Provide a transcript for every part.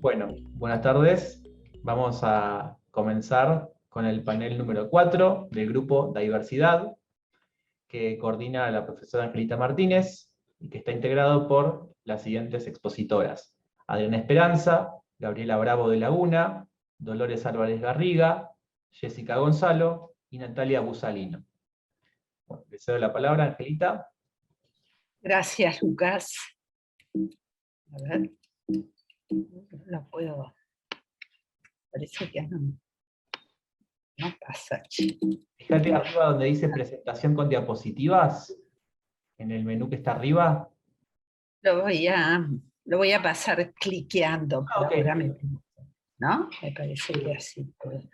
Bueno, buenas tardes. Vamos a comenzar con el panel número 4 del grupo Diversidad, que coordina la profesora Angelita Martínez y que está integrado por las siguientes expositoras: Adriana Esperanza, Gabriela Bravo de Laguna, Dolores Álvarez Garriga, Jessica Gonzalo y Natalia Busalino. Bueno, le cedo la palabra, Angelita. Gracias, Lucas. A ver, no puedo. Parece que no pasa. Fíjate arriba donde dice presentación con diapositivas, en el menú que está arriba. Lo voy a pasar cliqueando por Ok. ahora, ¿no? Me parece que así puedo.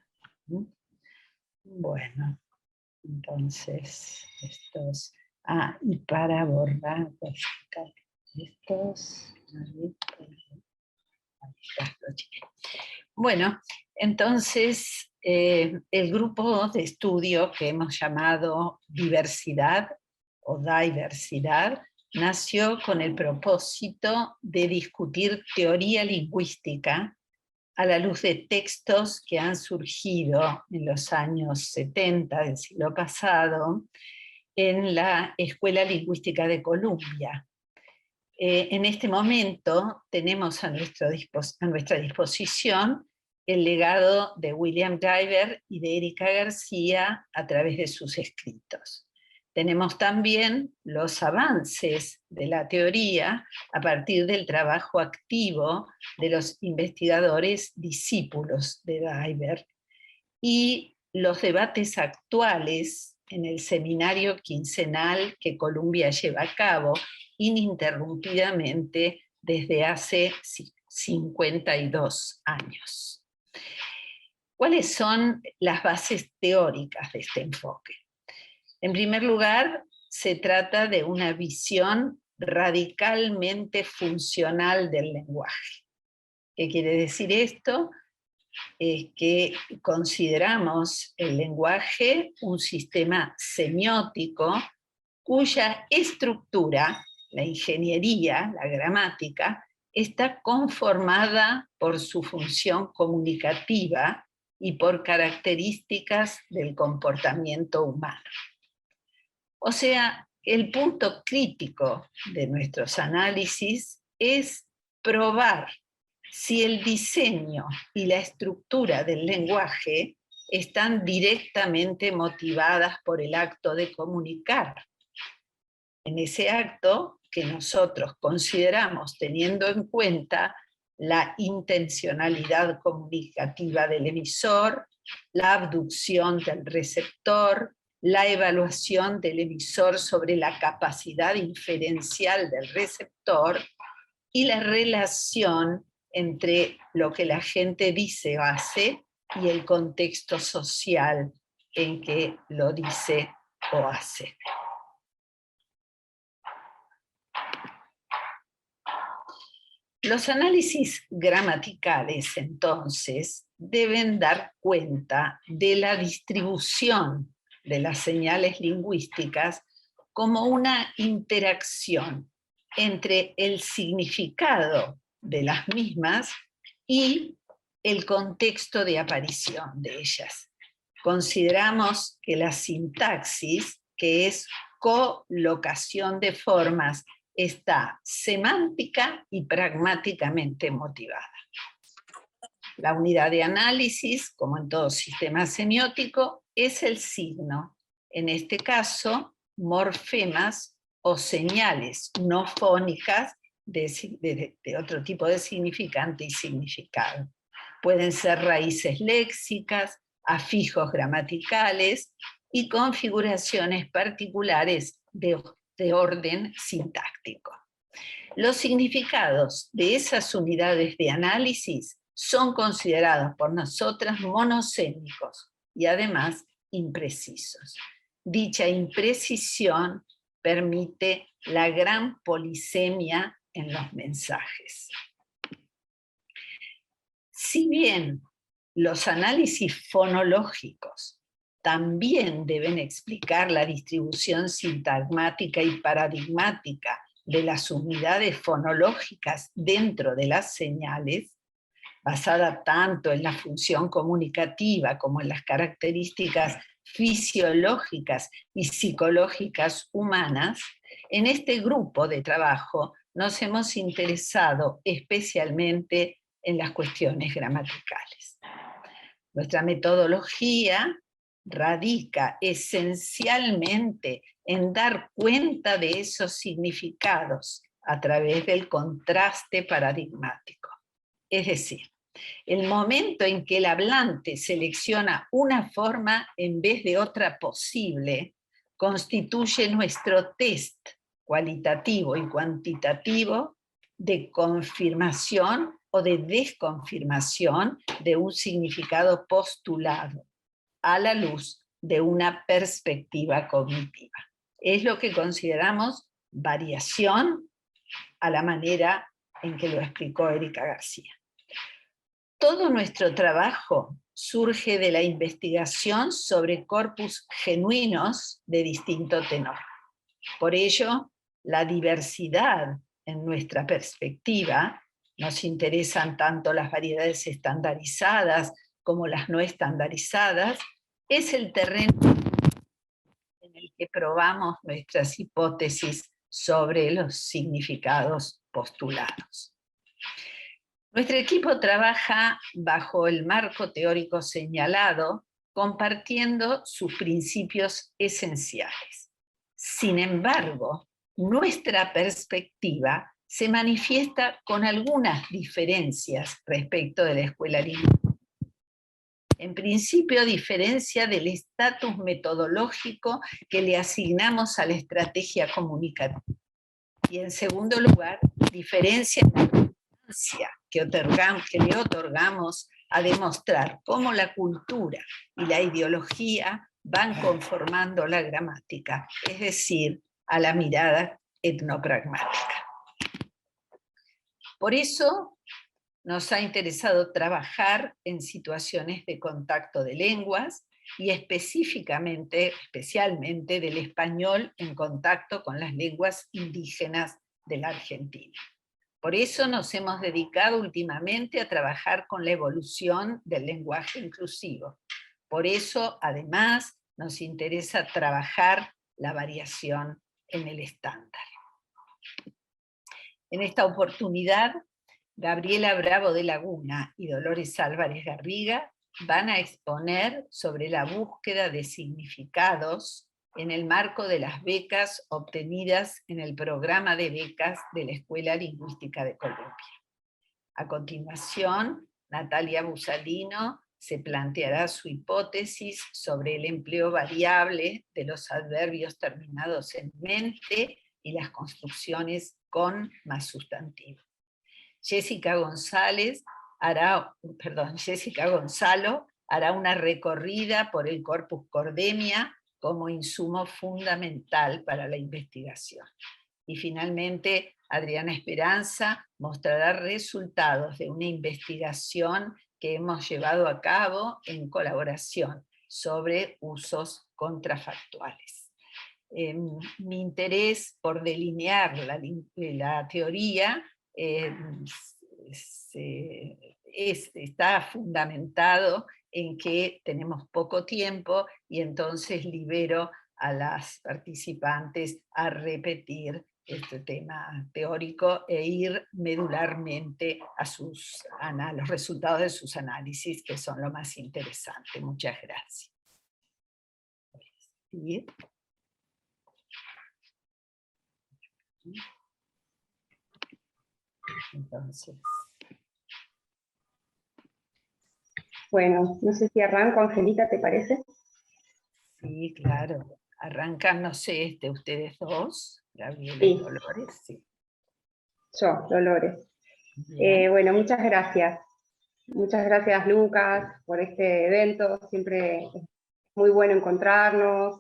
Bueno, entonces, estos... y para borrar, pues, estos... Bueno, entonces el grupo de estudio que hemos llamado Diversidad o Diversidad nació con el propósito de discutir teoría lingüística a la luz de textos que han surgido en los años 70 del siglo pasado en la Escuela Lingüística de Columbia. En este momento tenemos a nuestra disposición el legado de William Diver y de Erika García a través de sus escritos. Tenemos también los avances de la teoría a partir del trabajo activo de los investigadores discípulos de Diver y los debates actuales en el seminario quincenal que Columbia lleva a cabo ininterrumpidamente desde hace 52 años. ¿Cuáles son las bases teóricas de este enfoque? En primer lugar, se trata de una visión radicalmente funcional del lenguaje. ¿Qué quiere decir esto? Es que consideramos el lenguaje un sistema semiótico cuya estructura, la ingeniería, la gramática, está conformada por su función comunicativa y por características del comportamiento humano. O sea, el punto crítico de nuestros análisis es probar si el diseño y la estructura del lenguaje están directamente motivadas por el acto de comunicar. En ese acto que nosotros consideramos teniendo en cuenta la intencionalidad comunicativa del emisor, la abducción del receptor, la evaluación del emisor sobre la capacidad inferencial del receptor y la relación entre lo que la gente dice o hace y el contexto social en que lo dice o hace. Los análisis gramaticales, entonces, deben dar cuenta de la distribución de las señales lingüísticas como una interacción entre el significado de las mismas y el contexto de aparición de ellas. Consideramos que la sintaxis, que es colocación de formas, está semántica y pragmáticamente motivada. La unidad de análisis, como en todo sistema semiótico, es el signo. En este caso, morfemas o señales no fónicas de otro tipo de significante y significado. Pueden ser raíces léxicas, afijos gramaticales y configuraciones particulares de orden sintáctico. Los significados de esas unidades de análisis son considerados por nosotras monosémicos y además imprecisos. Dicha imprecisión permite la gran polisemia en los mensajes. Si bien los análisis fonológicos también deben explicar la distribución sintagmática y paradigmática de las unidades fonológicas dentro de las señales, basada tanto en la función comunicativa como en las características fisiológicas y psicológicas humanas, en este grupo de trabajo nos hemos interesado especialmente en las cuestiones gramaticales. Nuestra metodología radica esencialmente en dar cuenta de esos significados a través del contraste paradigmático. Es decir, el momento en que el hablante selecciona una forma en vez de otra posible, constituye nuestro test cualitativo y cuantitativo de confirmación o de desconfirmación de un significado postulado a la luz de una perspectiva cognitiva. Es lo que consideramos variación a la manera en que lo explicó Erika García. Todo nuestro trabajo surge de la investigación sobre corpus genuinos de distinto tenor. Por ello, la diversidad en nuestra perspectiva, nos interesan tanto las variedades estandarizadas como las no estandarizadas, es el terreno en el que probamos nuestras hipótesis sobre los significados postulados. Nuestro equipo trabaja bajo el marco teórico señalado, compartiendo sus principios esenciales. Sin embargo, nuestra perspectiva se manifiesta con algunas diferencias respecto de la escuela lingüística. En principio, diferencia del estatus metodológico que le asignamos a la estrategia comunicativa. Y en segundo lugar, diferencia en la importancia que le otorgamos a demostrar cómo la cultura y la ideología van conformando la gramática, es decir, a la mirada etnopragmática. Por eso nos ha interesado trabajar en situaciones de contacto de lenguas y especialmente del español en contacto con las lenguas indígenas de la Argentina. Por eso nos hemos dedicado últimamente a trabajar con la evolución del lenguaje inclusivo. Por eso, además, nos interesa trabajar la variación en el estándar. En esta oportunidad, Gabriela Bravo de Laguna y Dolores Álvarez Garriga van a exponer sobre la búsqueda de significados en el marco de las becas obtenidas en el programa de becas de la Escuela Lingüística de Colombia. A continuación, Natalia Busalino se planteará su hipótesis sobre el empleo variable de los adverbios terminados en mente y las construcciones con más sustantivo. Jessica Gonzalo hará una recorrida por el corpus Cordemia como insumo fundamental para la investigación. Y finalmente, Adriana Esperanza mostrará resultados de una investigación que hemos llevado a cabo en colaboración sobre usos contrafactuales. Mi interés por delinear la teoría está fundamentado en que tenemos poco tiempo y entonces libero a las participantes a repetir este tema teórico e ir medularmente a los resultados de sus análisis, que son lo más interesante. Muchas gracias. ¿Sí? Entonces. Bueno, no sé si arranco, Angelita, ¿te parece? Sí, claro. Arrancan, no sé, ustedes dos, Gabriela sí. Y Dolores. Sí. Yo, Dolores. Bueno, muchas gracias. Muchas gracias, Lucas, por este evento. Siempre es muy bueno encontrarnos,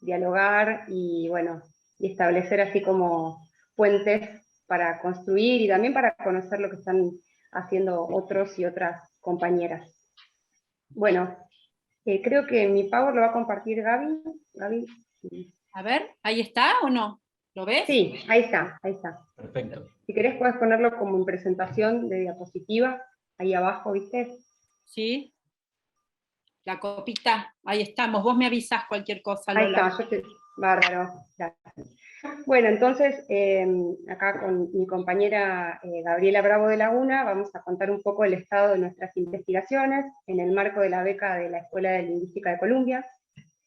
dialogar y, bueno, y establecer así como puentes para construir y también para conocer lo que están haciendo otros y otras compañeras. Bueno, creo que mi Power lo va a compartir Gaby. Gaby. A ver, ¿ahí está o no? ¿Lo ves? Sí, ahí está, ahí está. Perfecto. Si querés puedes ponerlo como en presentación de diapositiva. ahí abajo, ¿viste? ¿Sí? La copita, ahí estamos. Vos me avisás cualquier cosa, Ahí Lola. está, bárbaro, gracias. Bueno, entonces, acá con mi compañera Gabriela Bravo de Laguna, vamos a contar un poco el estado de nuestras investigaciones en el marco de la beca de la Escuela de Lingüística de Columbia,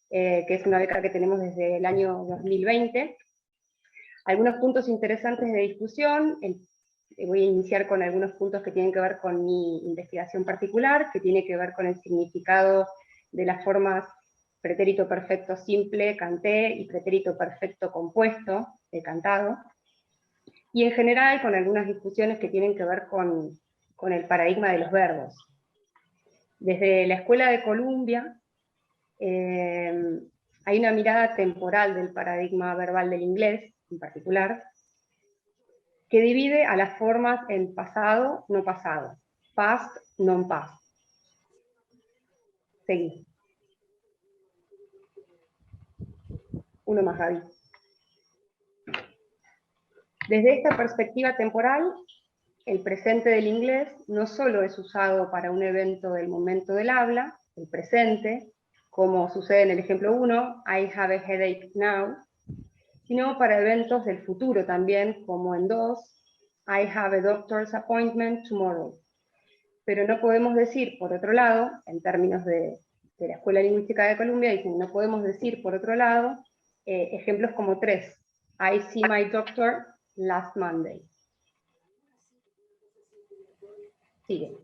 que es una beca que tenemos desde el año 2020. Algunos puntos interesantes de discusión. Voy a iniciar con algunos puntos que tienen que ver con mi investigación particular, que tiene que ver con el significado de las formas pretérito perfecto simple, canté, y pretérito perfecto compuesto, de cantado. Y en general con algunas discusiones que tienen que ver con el paradigma de los verbos. Desde la Escuela de Columbia, hay una mirada temporal del paradigma verbal del inglés, en particular, que divide a las formas en pasado, no pasado, past, non past. Seguí. Uno más, Gaby. Desde esta perspectiva temporal, el presente del inglés no solo es usado para un evento del momento del habla, el presente, como sucede en el ejemplo 1, I have a headache now, sino para eventos del futuro también, como en 2, I have a doctor's appointment tomorrow. Pero no podemos decir, por otro lado, en términos de la Escuela Lingüística de Columbia, dicen, no podemos decir, por otro lado, ejemplos como 3, I see my doctor last Monday. Sigue.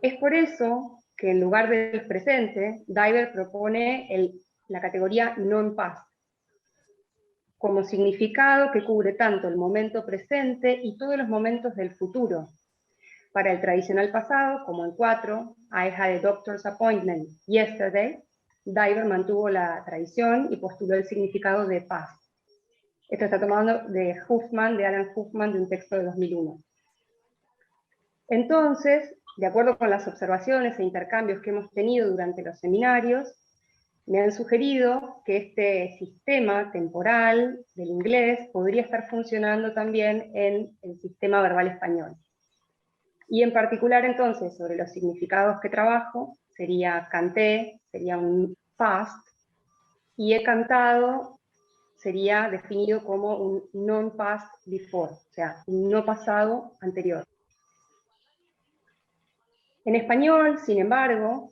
Es por eso que en lugar del presente, Diver propone la categoría non-past, como significado que cubre tanto el momento presente y todos los momentos del futuro. Para el tradicional pasado, como en 4, I had a doctor's appointment yesterday, Diver mantuvo la tradición y postuló el significado de past. Esto está tomado de Huffman, de Alan Huffman, de un texto de 2001. Entonces, de acuerdo con las observaciones e intercambios que hemos tenido durante los seminarios, me han sugerido que este sistema temporal del inglés podría estar funcionando también en el sistema verbal español. Y en particular entonces, sobre los significados que trabajo, sería canté, sería un past, y he cantado sería definido como un non-past before, o sea, un no pasado anterior. En español, sin embargo,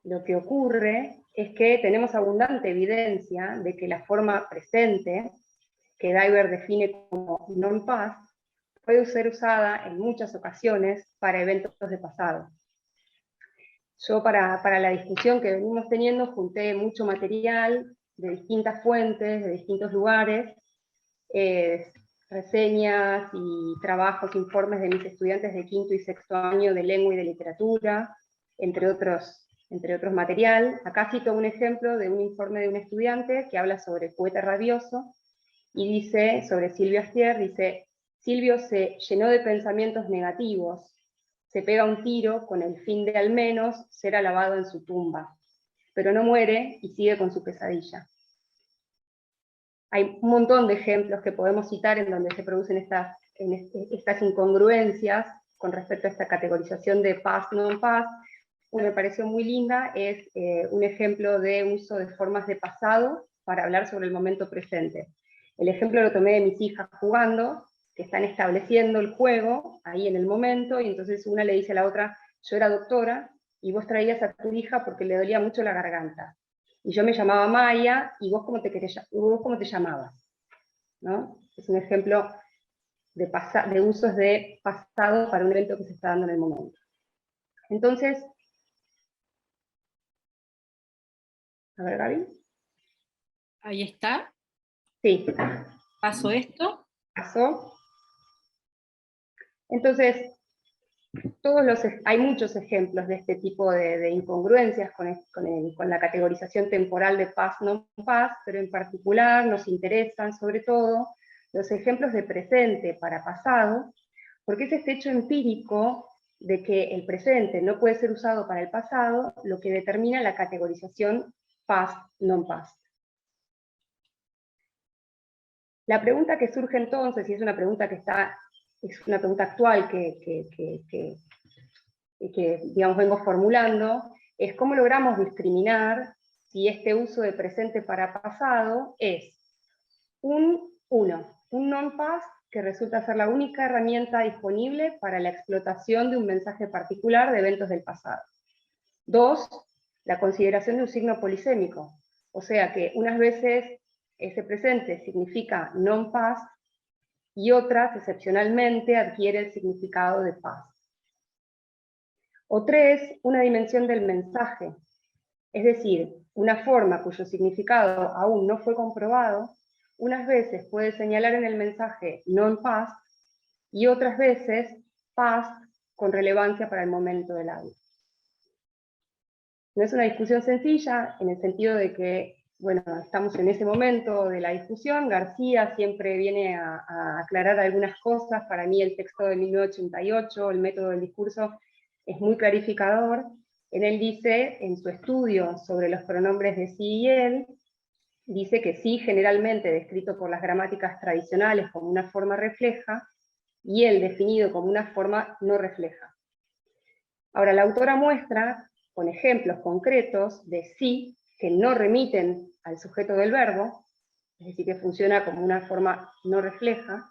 lo que ocurre es que tenemos abundante evidencia de que la forma presente, que Diver define como non-past, puede ser usada en muchas ocasiones para eventos de pasado. Yo para la discusión que venimos teniendo junté mucho material de distintas fuentes, de distintos lugares, reseñas y trabajos, informes de mis estudiantes de quinto y sexto año de lengua y de literatura, entre otros material. Acá cito un ejemplo de un informe de un estudiante que habla sobre Poeta Rabioso, y dice, sobre Silvio Astier, dice, Silvio se llenó de pensamientos negativos, se pega un tiro con el fin de al menos ser alabado en su tumba, pero no muere y sigue con su pesadilla. Hay un montón de ejemplos que podemos citar en donde se producen estas incongruencias con respecto a esta categorización de past, non-past. Una me pareció muy linda, es un ejemplo de uso de formas de pasado para hablar sobre el momento presente. El ejemplo lo tomé de mis hijas jugando, que están estableciendo el juego ahí en el momento, y entonces una le dice a la otra, yo era doctora, y vos traías a tu hija porque le dolía mucho la garganta. Y yo me llamaba Maya, y vos cómo te llamabas, ¿no? Es un ejemplo de usos de pasado para un evento que se está dando en el momento. Entonces, a ver, Gaby. Ahí está. Sí. Paso esto. Pasó. Entonces, hay muchos ejemplos de este tipo de incongruencias con la categorización temporal de past, no past, pero en particular nos interesan sobre todo los ejemplos de presente para pasado, porque es este hecho empírico de que el presente no puede ser usado para el pasado lo que determina la categorización past, non-past. La pregunta que surge entonces, y es una pregunta que está es una pregunta actual que digamos, vengo formulando, es cómo logramos discriminar si este uso de presente para pasado es un non-past que resulta ser la única herramienta disponible para la explotación de un mensaje particular de eventos del pasado. 2, la consideración de un signo polisémico, o sea que unas veces ese presente significa non-past y otras, excepcionalmente, adquiere el significado de past. O 3, una dimensión del mensaje, es decir, una forma cuyo significado aún no fue comprobado, unas veces puede señalar en el mensaje non-past y otras veces past con relevancia para el momento del audio. No es una discusión sencilla en el sentido de que, bueno, estamos en ese momento de la discusión, García siempre viene a aclarar algunas cosas, para mí el texto de 1988, el método del discurso, es muy clarificador. En él dice, en su estudio sobre los pronombres de sí y él, dice que sí generalmente descrito por las gramáticas tradicionales como una forma refleja, y él definido como una forma no refleja. Ahora, la autora muestra, con ejemplos concretos, de sí que no remiten al sujeto del verbo, es decir, que funciona como una forma no refleja,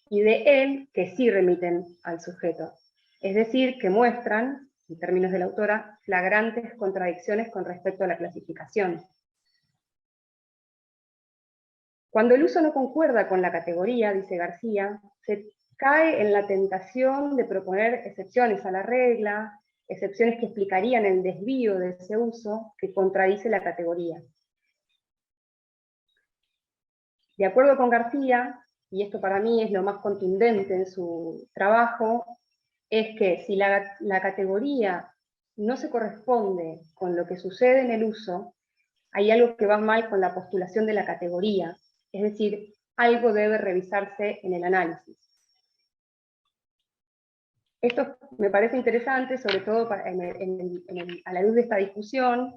y de él que sí remiten al sujeto. Es decir, que muestran, en términos de la autora, flagrantes contradicciones con respecto a la clasificación. Cuando el uso no concuerda con la categoría, dice García, se cae en la tentación de proponer excepciones a la regla, excepciones que explicarían el desvío de ese uso que contradice la categoría. De acuerdo con García, y esto para mí es lo más contundente en su trabajo, es que si la categoría no se corresponde con lo que sucede en el uso, hay algo que va mal con la postulación de la categoría, es decir, algo debe revisarse en el análisis. Esto me parece interesante, sobre todo a la luz de esta discusión,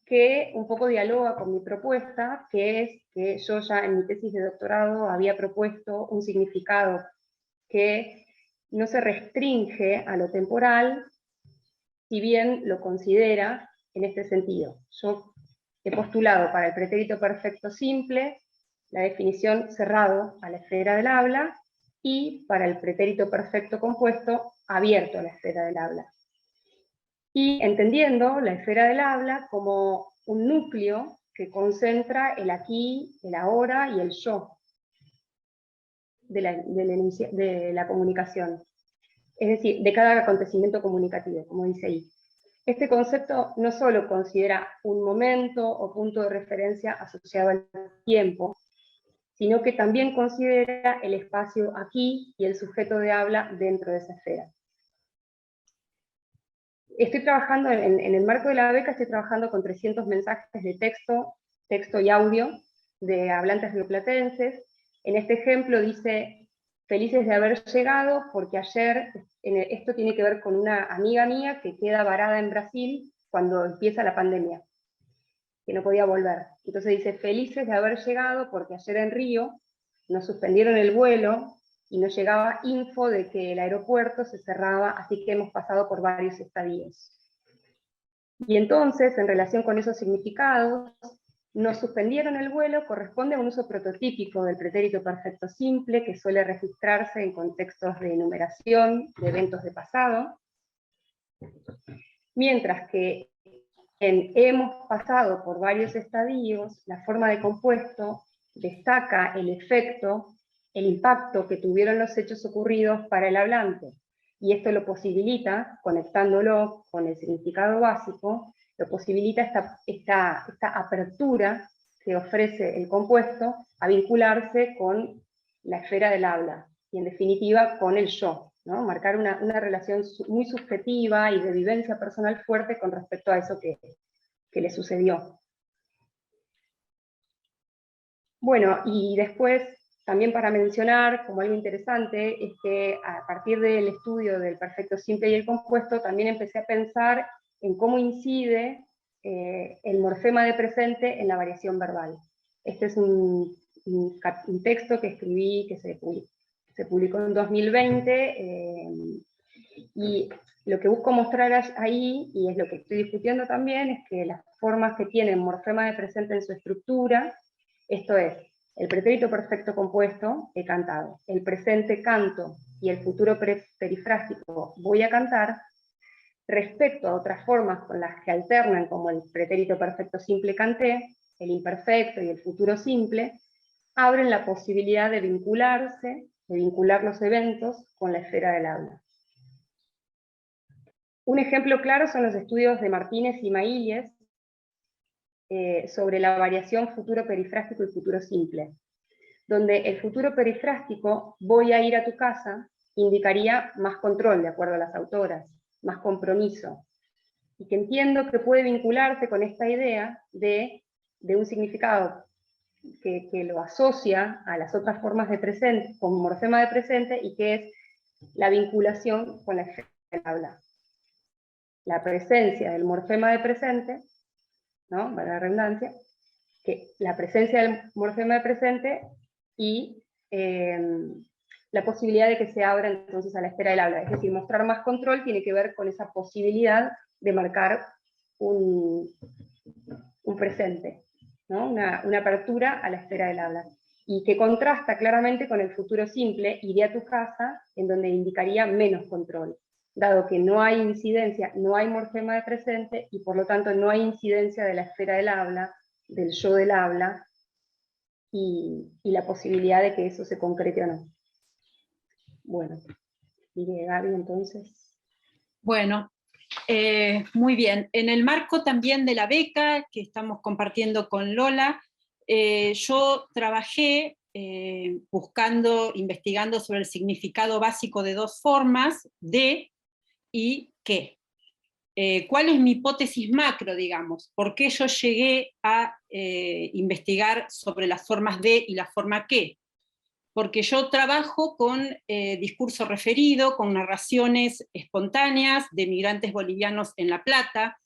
que un poco dialoga con mi propuesta, que es que yo ya en mi tesis de doctorado había propuesto un significado que no se restringe a lo temporal, si bien lo considera en este sentido. Yo he postulado para el pretérito perfecto simple la definición cerrado a la esfera del habla, y para el pretérito perfecto compuesto abierto a la esfera del habla. Y entendiendo la esfera del habla como un núcleo que concentra el aquí, el ahora y el yo de la comunicación. Es decir, de cada acontecimiento comunicativo, como dice ahí. Este concepto no solo considera un momento o punto de referencia asociado al tiempo, sino que también considera el espacio aquí y el sujeto de habla dentro de esa esfera. Estoy trabajando, en el marco de la beca, estoy trabajando con 300 mensajes de texto y audio, de hablantes rioplatenses. En este ejemplo dice, felices de haber llegado, porque ayer, esto tiene que ver con una amiga mía que queda varada en Brasil cuando empieza la pandemia, que no podía volver. Entonces dice, felices de haber llegado, porque ayer en Río nos suspendieron el vuelo, y nos llegaba info de que el aeropuerto se cerraba, así que hemos pasado por varios estadios. Y entonces, en relación con esos significados, nos suspendieron el vuelo corresponde a un uso prototípico del pretérito perfecto simple, que suele registrarse en contextos de enumeración de eventos de pasado, mientras que en hemos pasado por varios estadios, la forma de compuesto destaca el efecto, el impacto que tuvieron los hechos ocurridos para el hablante, y esto lo posibilita, conectándolo con el significado básico, lo posibilita esta apertura que ofrece el compuesto a vincularse con la esfera del habla, y en definitiva con el yo, ¿no? Marcar una relación muy subjetiva y de vivencia personal fuerte con respecto a eso que le sucedió. Bueno, y después, también para mencionar, como algo interesante, es que a partir del estudio del perfecto simple y el compuesto, también empecé a pensar en cómo incide el morfema de presente en la variación verbal. Este es un texto que escribí, que se se publicó en 2020, y lo que busco mostrar ahí, y es lo que estoy discutiendo también, es que las formas que tienen morfema de presente en su estructura, esto es, el pretérito perfecto compuesto, he cantado, el presente canto, y el futuro perifrástico, voy a cantar, respecto a otras formas con las que alternan, como el pretérito perfecto simple canté, el imperfecto y el futuro simple, abren la posibilidad de vincularse, de vincular los eventos con la esfera del habla. Un ejemplo claro son los estudios de Martínez y Maílles sobre la variación futuro perifrástico y futuro simple, donde el futuro perifrástico, voy a ir a tu casa, indicaría más control, de acuerdo a las autoras, más compromiso, y que entiendo que puede vincularse con esta idea de un significado que lo asocia a las otras formas de presente, con morfema de presente, y que es la vinculación con la esfera del habla. La presencia del morfema de presente, ¿no? Para la redundancia, que la presencia del morfema de presente y la posibilidad de que se abra entonces a la esfera del habla. Es decir, mostrar más control tiene que ver con esa posibilidad de marcar un presente, ¿no? Una apertura a la esfera del habla. Y que contrasta claramente con el futuro simple, iré a tu casa, en donde indicaría menos control, dado que no hay incidencia, no hay morfema de presente, y por lo tanto no hay incidencia de la esfera del habla, del yo del habla, y la posibilidad de que eso se concrete o no. Bueno, sigue Gaby entonces. Bueno, muy bien. En el marco también de la beca que estamos compartiendo con Lola, yo trabajé investigando sobre el significado básico de dos formas, de y que. ¿Cuál es mi hipótesis macro, digamos? ¿Por qué yo llegué a investigar sobre las formas de y la forma que? Porque yo trabajo con discurso referido, con narraciones espontáneas de migrantes bolivianos en La Plata,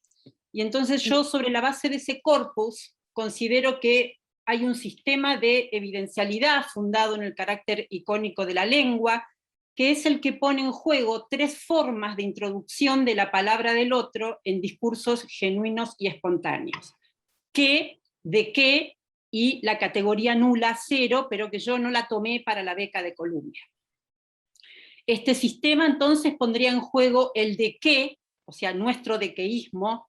y entonces yo, sobre la base de ese corpus, considero que hay un sistema de evidencialidad fundado en el carácter icónico de la lengua, que es el que pone en juego tres formas de introducción de la palabra del otro en discursos genuinos y espontáneos. Que, de qué, y la categoría nula, cero, pero que yo no la tomé para la beca de Columbia. Este sistema entonces pondría en juego el de qué, o sea, nuestro dequeísmo,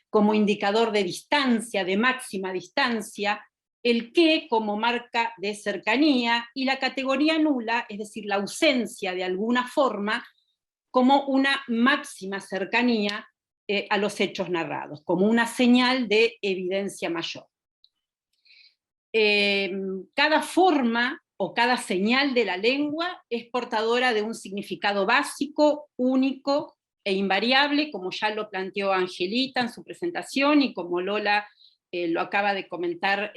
como indicador de distancia, de máxima distancia, el qué como marca de cercanía, y la categoría nula, es decir, la ausencia de alguna forma, como una máxima cercanía a los hechos narrados, como una señal de evidencia mayor. Cada forma o cada señal de la lengua es portadora de un significado básico, único e invariable, como ya lo planteó Angelita en su presentación y como Lola lo acaba de comentar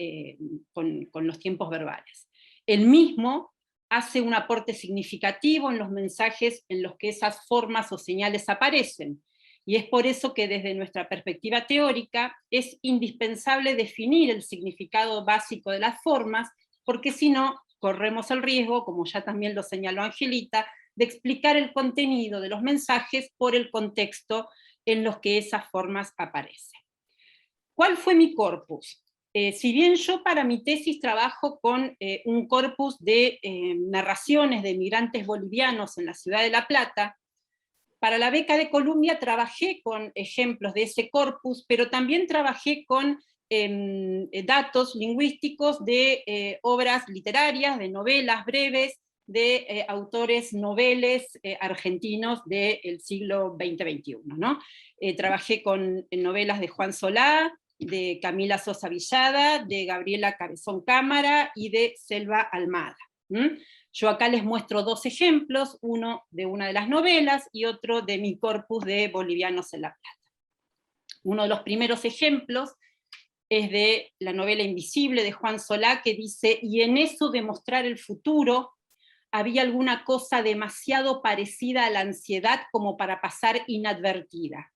con los tiempos verbales. El mismo hace un aporte significativo en los mensajes en los que esas formas o señales aparecen, y es por eso que desde nuestra perspectiva teórica es indispensable definir el significado básico de las formas, porque si no, corremos el riesgo, como ya también lo señaló Angelita, de explicar el contenido de los mensajes por el contexto en los que esas formas aparecen. ¿Cuál fue mi corpus? Si bien yo para mi tesis trabajo con un corpus de narraciones de migrantes bolivianos en la ciudad de La Plata, para la beca de Columbia trabajé con ejemplos de ese corpus, pero también trabajé con datos lingüísticos de obras literarias, de novelas breves, de autores noveles argentinos del siglo XX-XXI, ¿no? Trabajé con novelas de Juan Solá, de Camila Sosa Villada, de Gabriela Cabezón Cámara y de Selva Almada. Yo acá les muestro dos ejemplos, uno de una de las novelas y otro de mi corpus de Bolivianos en La Plata. Uno de los primeros ejemplos es de la novela Invisible de Juan Solá, que dice: y en eso de mostrar el futuro había alguna cosa demasiado parecida a la ansiedad como para pasar inadvertida.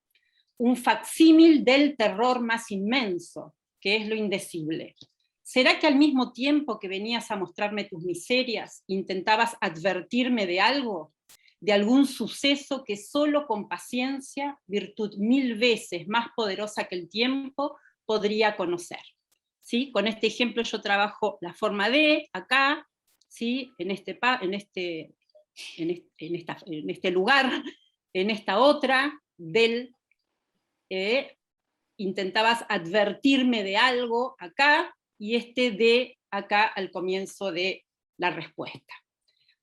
Un facsímil del terror más inmenso, que es lo indecible. ¿Será que al mismo tiempo que venías a mostrarme tus miserias, intentabas advertirme de algo? ¿De algún suceso que solo con paciencia, virtud 1000 veces más poderosa que el tiempo, podría conocer? ¿Sí? Con este ejemplo yo trabajo la forma de, acá, ¿sí? en este lugar, en esta otra, del, intentabas advertirme de algo acá, y este de acá al comienzo de la respuesta.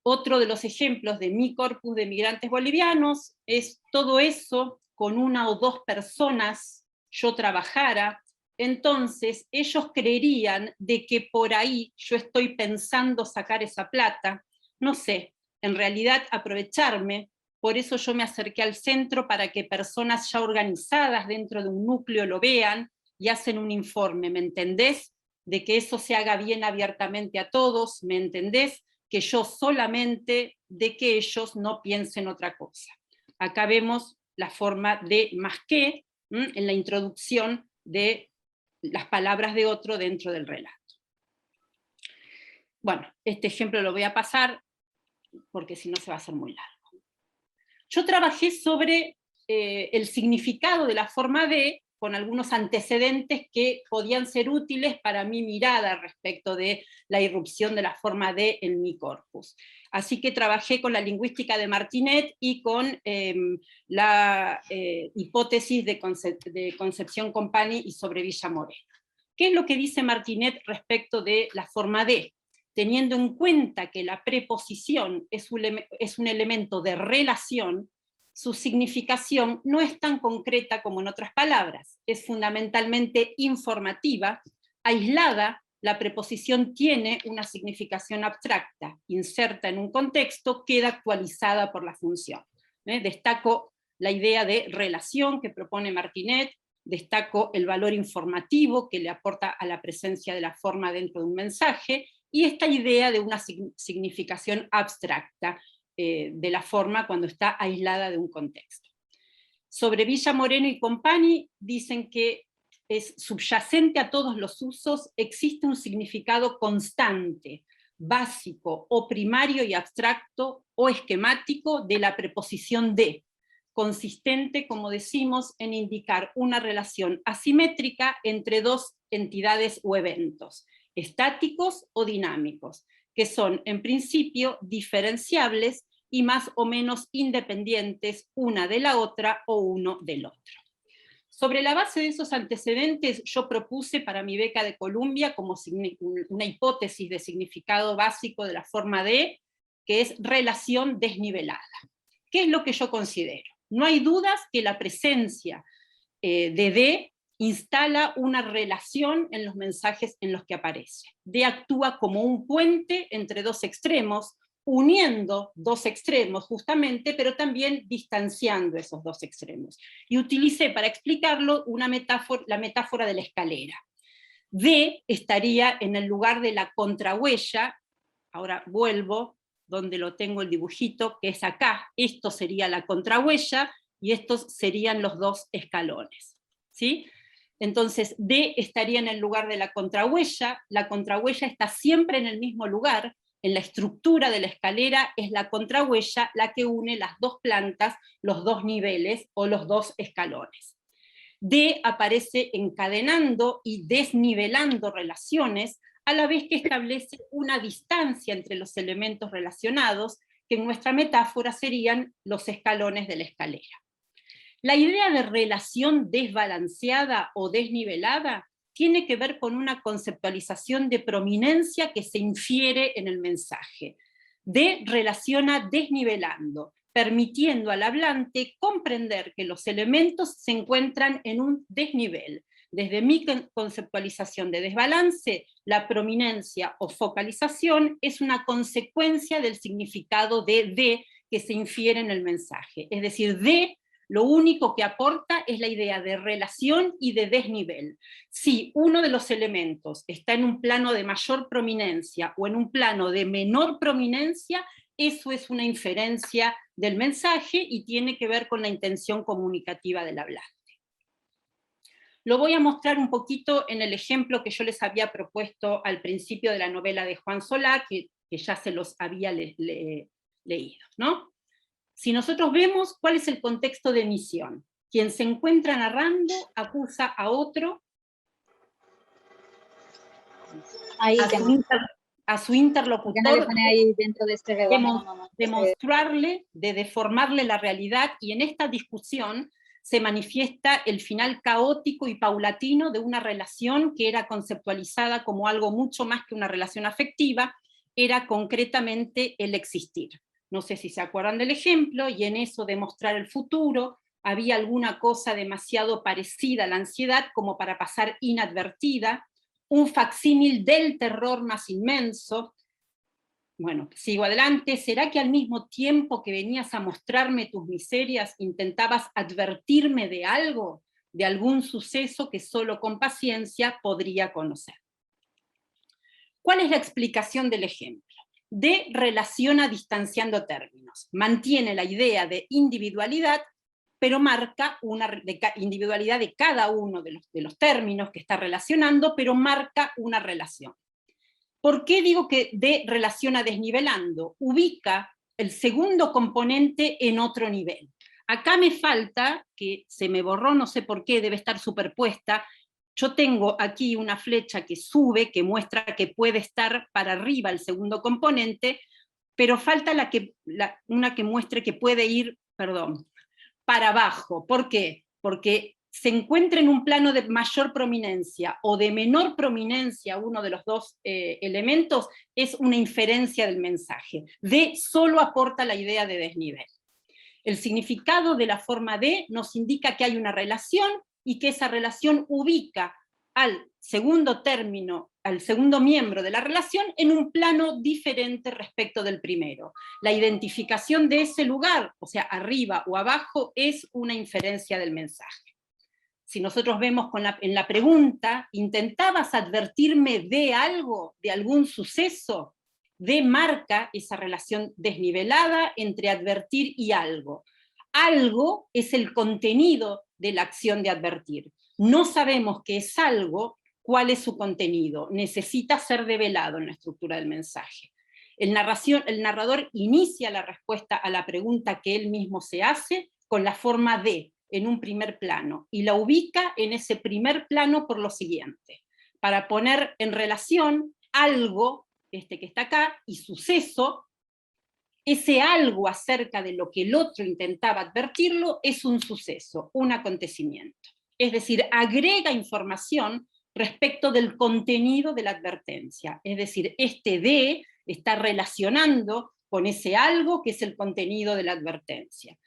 Otro de los ejemplos de mi corpus de migrantes bolivianos es todo eso con una o dos personas yo trabajara, entonces ellos creerían de que por ahí yo estoy pensando sacar esa plata, no sé, en realidad aprovecharme. Por eso yo me acerqué al centro para que personas ya organizadas dentro de un núcleo lo vean y hacen un informe, ¿me entendés? De que eso se haga bien abiertamente a todos, ¿me entendés? Que yo solamente, de que ellos no piensen otra cosa. Acá vemos la forma de más que, en la introducción de las palabras de otro dentro del relato. Bueno, este ejemplo lo voy a pasar porque si no se va a hacer muy largo. Yo trabajé sobre el significado de la forma de, con algunos antecedentes que podían ser útiles para mi mirada respecto de la irrupción de la forma de en mi corpus. Así que trabajé con la lingüística de Martinet y con la hipótesis de Concepción Company y sobre Villa Moreno. ¿Qué es lo que dice Martinet respecto de la forma de? Teniendo en cuenta que la preposición es un elemento de relación, su significación no es tan concreta como en otras palabras, es fundamentalmente informativa, aislada. La preposición tiene una significación abstracta, inserta en un contexto, queda actualizada por la función. Destaco la idea de relación que propone Martinet, destaco el valor informativo que le aporta a la presencia de la forma dentro de un mensaje, y esta idea de una significación abstracta de la forma cuando está aislada de un contexto. Sobre Villa Moreno y Company dicen que es subyacente a todos los usos, existe un significado constante, básico o primario y abstracto o esquemático de la preposición de, consistente, como decimos, en indicar una relación asimétrica entre dos entidades o eventos, estáticos o dinámicos, que son en principio diferenciables y más o menos independientes una de la otra o uno del otro. Sobre la base de esos antecedentes, yo propuse para mi beca de Columbia como una hipótesis de significado básico de la forma de, que es relación desnivelada. ¿Qué es lo que yo considero? No hay dudas que la presencia de instala una relación en los mensajes en los que aparece. D actúa como un puente entre dos extremos, uniendo dos extremos justamente, pero también distanciando esos dos extremos. Y utilicé para explicarlo la metáfora de la escalera. D estaría en el lugar de la contrahuella, ahora vuelvo, donde lo tengo el dibujito, que es acá, esto sería la contrahuella, y estos serían los dos escalones, ¿sí? Entonces, D estaría en el lugar de la contrahuella está siempre en el mismo lugar, en la estructura de la escalera es la contrahuella la que une las dos plantas, los dos niveles o los dos escalones. D aparece encadenando y desnivelando relaciones, a la vez que establece una distancia entre los elementos relacionados, que en nuestra metáfora serían los escalones de la escalera. La idea de relación desbalanceada o desnivelada tiene que ver con una conceptualización de prominencia que se infiere en el mensaje. D relaciona desnivelando, permitiendo al hablante comprender que los elementos se encuentran en un desnivel. Desde mi conceptualización de desbalance, la prominencia o focalización es una consecuencia del significado de D que se infiere en el mensaje. Es decir, D lo único que aporta es la idea de relación y de desnivel. Si uno de los elementos está en un plano de mayor prominencia o en un plano de menor prominencia, eso es una inferencia del mensaje y tiene que ver con la intención comunicativa del hablante. Lo voy a mostrar un poquito en el ejemplo que yo les había propuesto al principio de la novela de Juan Solá, que ya se los había leído, ¿no? Si nosotros vemos cuál es el contexto de emisión, quien se encuentra narrando acusa a otro, ahí a su interlocutor, ahí dentro de este redondo, de mostrarle, de deformarle la realidad, y en esta discusión se manifiesta el final caótico y paulatino de una relación que era conceptualizada como algo mucho más que una relación afectiva, era concretamente el existir. No sé si se acuerdan del ejemplo, y en eso de mostrar el futuro, había alguna cosa demasiado parecida a la ansiedad como para pasar inadvertida, un facsímil del terror más inmenso. Bueno, sigo adelante. ¿Será que al mismo tiempo que venías a mostrarme tus miserias, intentabas advertirme de algo, de algún suceso que solo con paciencia podría conocer? ¿Cuál es la explicación del ejemplo? D relaciona distanciando términos. Mantiene la idea de individualidad, pero marca una individualidad de cada uno de los términos que está relacionando, pero marca una relación. ¿Por qué digo que D relaciona desnivelando? Ubica el segundo componente en otro nivel. Acá me falta, que se me borró, no sé por qué, debe estar superpuesta. Yo tengo aquí una flecha que sube, que muestra que puede estar para arriba el segundo componente, pero falta una que muestre que puede ir, para abajo. ¿Por qué? Porque se encuentra en un plano de mayor prominencia o de menor prominencia uno de los dos elementos, es una inferencia del mensaje. D solo aporta la idea de desnivel. El significado de la forma D nos indica que hay una relación y que esa relación ubica al segundo término, al segundo miembro de la relación en un plano diferente respecto del primero. La identificación de ese lugar, o sea, arriba o abajo, es una inferencia del mensaje. Si nosotros vemos en la pregunta, ¿intentabas advertirme de algo, de algún suceso? D marca esa relación desnivelada entre advertir y algo. Algo es el contenido de la acción de advertir. No sabemos qué es algo, cuál es su contenido. Necesita ser develado en la estructura del mensaje. El narrador inicia la respuesta a la pregunta que él mismo se hace con la forma D, en un primer plano, y la ubica en ese primer plano por lo siguiente, para poner en relación algo, que está acá, y suceso. Ese algo acerca de lo que el otro intentaba advertirlo es un suceso, un acontecimiento. Es decir, agrega información respecto del contenido de la advertencia. Es decir, este D está relacionando con ese algo que es el contenido de la advertencia.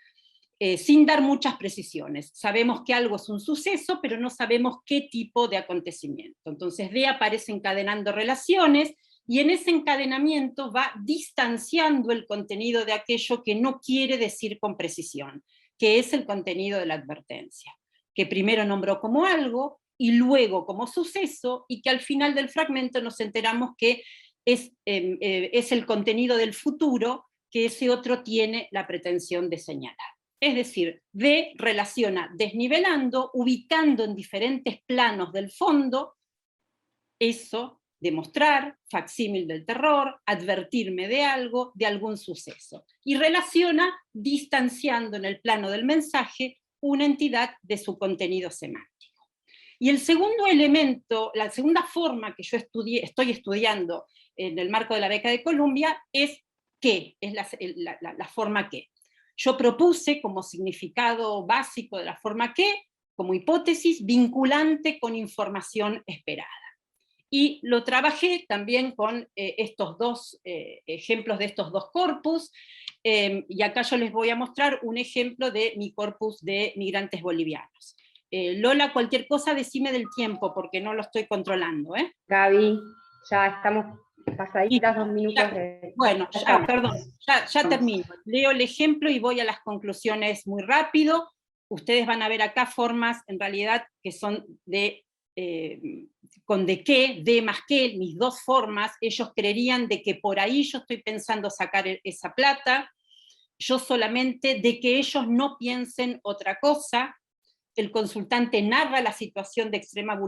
Sin dar muchas precisiones. Sabemos que algo es un suceso, pero no sabemos qué tipo de acontecimiento. Entonces D aparece encadenando relaciones, y en ese encadenamiento va distanciando el contenido de aquello que no quiere decir con precisión, que es el contenido de la advertencia, que primero nombró como algo, y luego como suceso, y que al final del fragmento nos enteramos que es el contenido del futuro que ese otro tiene la pretensión de señalar. Es decir, D relaciona desnivelando, ubicando en diferentes planos del fondo, eso, demostrar, facsímil del terror, advertirme de algo, de algún suceso. Y relaciona distanciando en el plano del mensaje una entidad de su contenido semántico. Y el segundo elemento, la segunda forma que yo estoy estudiando en el marco de la beca de Columbia es qué, es la forma qué. Yo propuse como significado básico de la forma qué, como hipótesis, vinculante con información esperada. Y lo trabajé también con estos dos ejemplos de estos dos corpus, y acá yo les voy a mostrar un ejemplo de mi corpus de migrantes bolivianos. Lola, cualquier cosa decime del tiempo, porque no lo estoy controlando. Gaby, ya estamos pasaditas 2 minutos. Bueno, perdón, ya termino. Leo el ejemplo y voy a las conclusiones muy rápido. Ustedes van a ver acá formas, en realidad, que son de... con de qué, de más que, mis dos formas. Ellos creerían de que por ahí yo estoy pensando sacar esa plata, yo solamente de que ellos no piensen otra cosa, el consultante narra la situación de extrema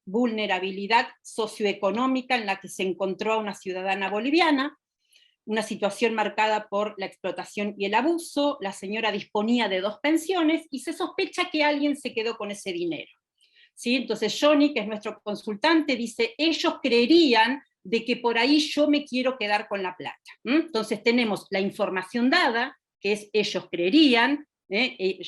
vulnerabilidad socioeconómica en la que se encontró una ciudadana boliviana, una situación marcada por la explotación y el abuso. La señora disponía de 2 pensiones y se sospecha que alguien se quedó con ese dinero. ¿Sí? Entonces Johnny, que es nuestro consultante, dice, ellos creerían de que por ahí yo me quiero quedar con la plata. Entonces tenemos la información dada, que es ellos creerían,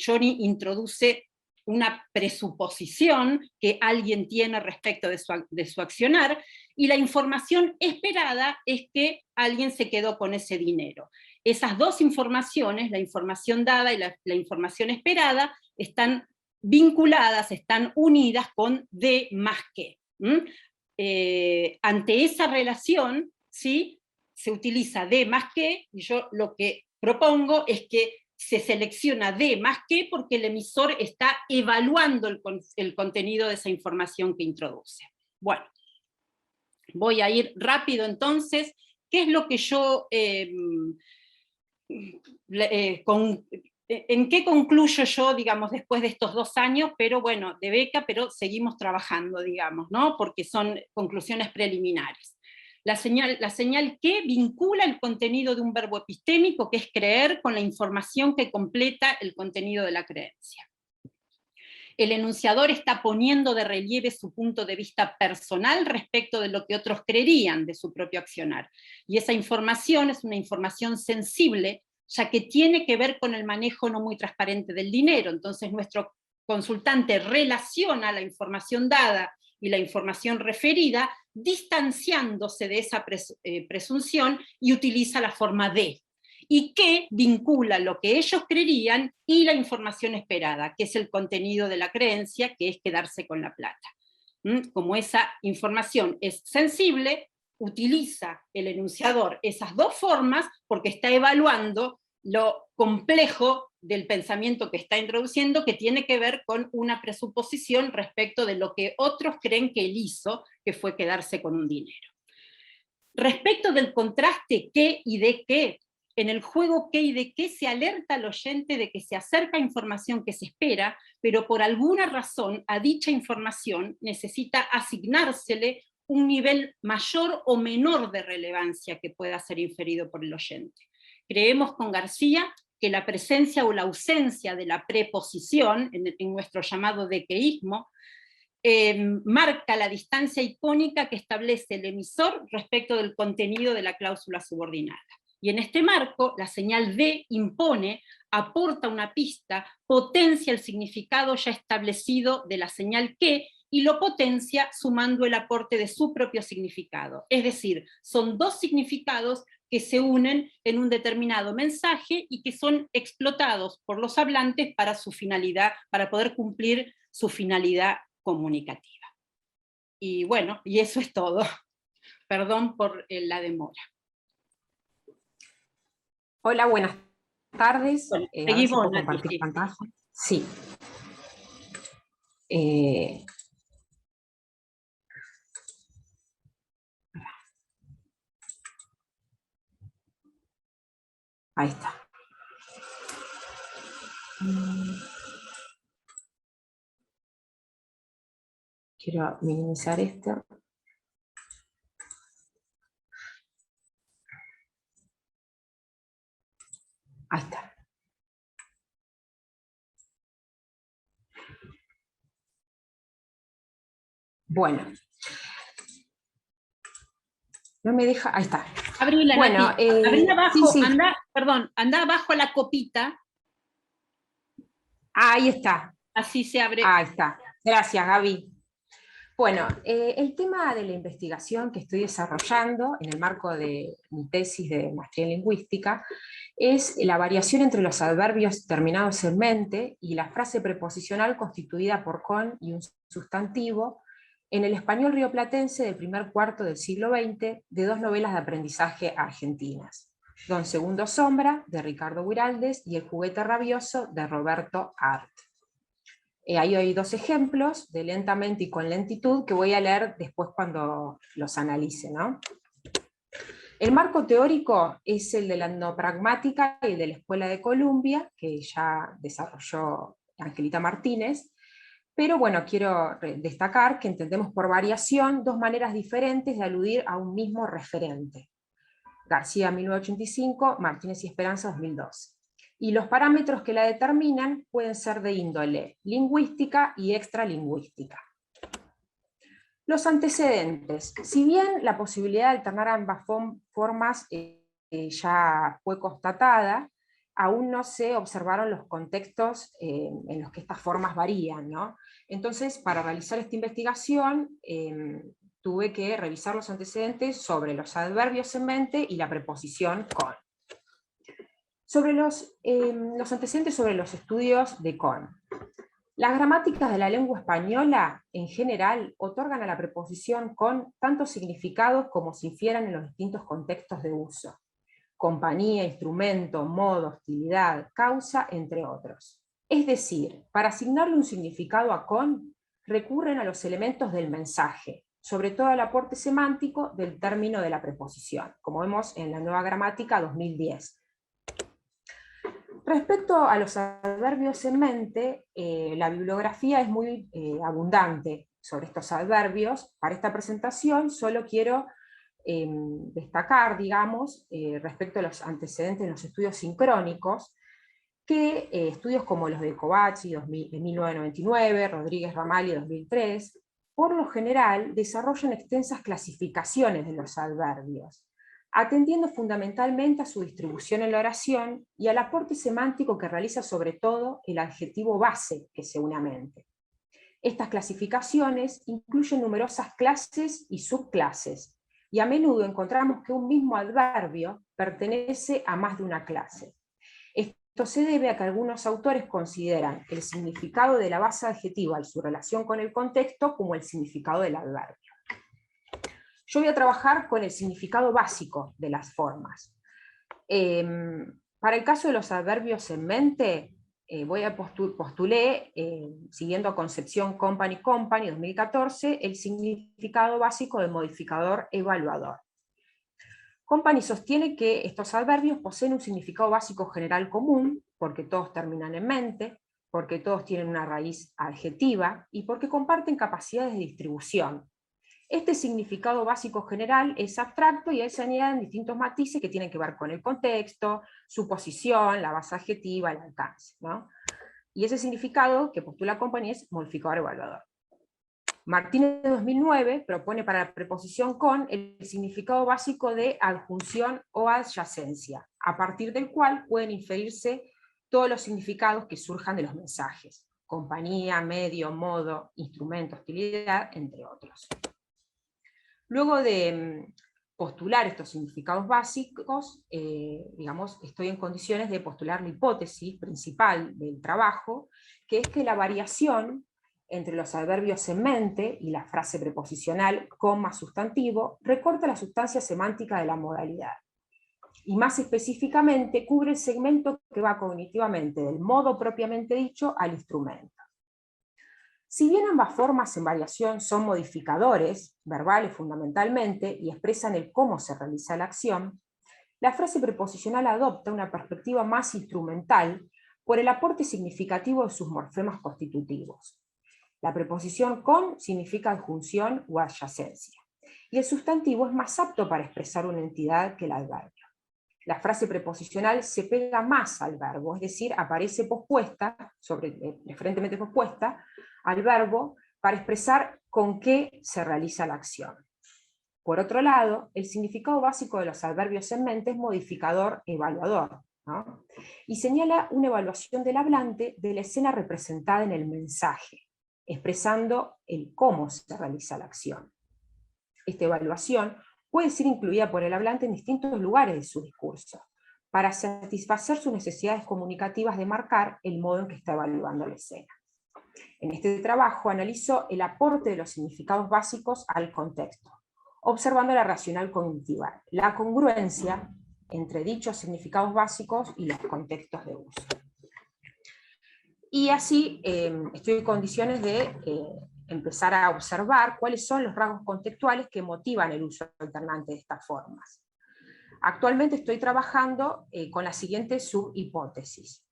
Johnny introduce una presuposición que alguien tiene respecto de su accionar, y la información esperada es que alguien se quedó con ese dinero. Esas 2 informaciones, la información dada y la información esperada, están vinculadas, están unidas con D más que. Ante esa relación, ¿sí?, se utiliza D más que, y yo lo que propongo es que se selecciona D más que porque el emisor está evaluando el contenido de esa información que introduce. Bueno, voy a ir rápido entonces. ¿Qué es lo que yo... ¿En qué concluyo yo, digamos, después de estos 2 años, pero bueno, de beca, pero seguimos trabajando, digamos, ¿no? Porque son conclusiones preliminares. La señal que vincula el contenido de un verbo epistémico, que es creer, con la información que completa el contenido de la creencia. El enunciador está poniendo de relieve su punto de vista personal respecto de lo que otros creerían de su propio accionar. Y esa información es una información sensible, ya que tiene que ver con el manejo no muy transparente del dinero. Entonces nuestro consultante relaciona la información dada y la información referida, distanciándose de esa presunción, y utiliza la forma de. Y que vincula lo que ellos creerían y la información esperada, que es el contenido de la creencia, que es quedarse con la plata. Como esa información es sensible, utiliza el enunciador esas 2 formas porque está evaluando lo complejo del pensamiento que está introduciendo, que tiene que ver con una presuposición respecto de lo que otros creen que él hizo, que fue quedarse con un dinero. Respecto del contraste qué y de qué, en el juego qué y de qué se alerta al oyente de que se acerca información que se espera, pero por alguna razón a dicha información necesita asignársele un nivel mayor o menor de relevancia que pueda ser inferido por el oyente. Creemos con García que la presencia o la ausencia de la preposición, en nuestro llamado dequeísmo, marca la distancia icónica que establece el emisor respecto del contenido de la cláusula subordinada. Y en este marco, la señal de impone, aporta una pista, potencia el significado ya establecido de la señal que, y lo potencia sumando el aporte de su propio significado. Es decir, son 2 significados que se unen en un determinado mensaje y que son explotados por los hablantes para su finalidad, para poder cumplir su finalidad comunicativa. Y bueno, y eso es todo. Perdón por la demora. Hola, buenas tardes. Bueno, A ver si seguimos, puedo Nati, compartir sí. pantalla. Sí. Ahí está. Quiero minimizar esto. Ahí está. Bueno. No me deja, ahí está. Abrila, Bueno, Nati. Abrí abajo, sí, sí. anda abajo a la copita. Ahí está. Así se abre. Ahí está. Gracias, Gaby. Bueno, el tema de la investigación que estoy desarrollando en el marco de mi tesis de maestría en lingüística es la variación entre los adverbios terminados en mente y la frase preposicional constituida por con y un sustantivo en el español rioplatense del primer cuarto del siglo XX de 2 novelas de aprendizaje argentinas: Don Segundo Sombra, de Ricardo Guiraldes, y El juguete rabioso, de Roberto Art. Ahí hay 2 ejemplos de lentamente y con lentitud que voy a leer después cuando los analice, ¿no? El marco teórico es el de la etnopragmática y el de la Escuela de Columbia, que ya desarrolló Angelita Martínez, Pero bueno, quiero destacar que entendemos por variación dos maneras diferentes de aludir a un mismo referente. García 1985, Martínez y Esperanza 2012. Y los parámetros que la determinan pueden ser de índole lingüística y extralingüística. Los antecedentes. Si bien la posibilidad de alternar ambas formas ya fue constatada, aún no se observaron los contextos en los que estas formas varían, ¿no? Entonces, para realizar esta investigación, tuve que revisar los antecedentes sobre los adverbios en mente y la preposición con. Sobre los antecedentes sobre los estudios de con. Las gramáticas de la lengua española, en general, otorgan a la preposición con tantos significados como se infieran en los distintos contextos de uso. Compañía, instrumento, modo, hostilidad, causa, entre otros. Es decir, para asignarle un significado a con, recurren a los elementos del mensaje, sobre todo al aporte semántico del término de la preposición, como vemos en la Nueva Gramática 2010. Respecto a los adverbios en mente, la bibliografía es muy abundante sobre estos adverbios. Para esta presentación solo quiero destacar, digamos, respecto a los antecedentes en los estudios sincrónicos, que estudios como los de Covacci en 1999, Rodríguez Ramalli 2003, por lo general desarrollan extensas clasificaciones de los adverbios, atendiendo fundamentalmente a su distribución en la oración y al aporte semántico que realiza sobre todo el adjetivo base que se une a mente. Estas clasificaciones incluyen numerosas clases y subclases, y a menudo encontramos que un mismo adverbio pertenece a más de una clase. Esto se debe a que algunos autores consideran el significado de la base adjetiva y su relación con el contexto como el significado del adverbio. Yo voy a trabajar con el significado básico de las formas. Para el caso de los adverbios en mente, postulé, siguiendo a Concepción Company 2014, el significado básico del modificador evaluador. Company sostiene que estos adverbios poseen un significado básico general común, porque todos terminan en mente, porque todos tienen una raíz adjetiva, y porque comparten capacidades de distribución. Este significado básico general es abstracto y ahí se añaden distintos matices que tienen que ver con el contexto, su posición, la base adjetiva, el alcance, ¿no? Y ese significado que postula Company es modificador evaluador. Martínez de 2009 propone para la preposición con el significado básico de adjunción o adyacencia, a partir del cual pueden inferirse todos los significados que surjan de los mensajes: compañía, medio, modo, instrumento, hostilidad, entre otros. Luego de postular estos significados básicos, digamos, estoy en condiciones de postular la hipótesis principal del trabajo, que es que la variación entre los adverbios en mente y la frase preposicional con más sustantivo recorta la sustancia semántica de la modalidad. Y más específicamente cubre el segmento que va cognitivamente del modo propiamente dicho al instrumento. Si bien ambas formas en variación son modificadores, verbales fundamentalmente, y expresan el cómo se realiza la acción, la frase preposicional adopta una perspectiva más instrumental por el aporte significativo de sus morfemas constitutivos. La preposición con significa adjunción o adyacencia, y el sustantivo es más apto para expresar una entidad que el adverbio. La frase preposicional se pega más al verbo, es decir, aparece pospuesta, preferentemente pospuesta, al verbo para expresar con qué se realiza la acción. Por otro lado, el significado básico de los adverbios en mente es modificador evaluador, ¿no? Y señala una evaluación del hablante de la escena representada en el mensaje, expresando el cómo se realiza la acción. Esta evaluación puede ser incluida por el hablante en distintos lugares de su discurso, para satisfacer sus necesidades comunicativas de marcar el modo en que está evaluando la escena. En este trabajo analizo el aporte de los significados básicos al contexto, observando la racional cognitiva, la congruencia entre dichos significados básicos y los contextos de uso. Y así estoy en condiciones de empezar a observar cuáles son los rasgos contextuales que motivan el uso alternante de estas formas. Actualmente estoy trabajando con la siguiente subhipótesis.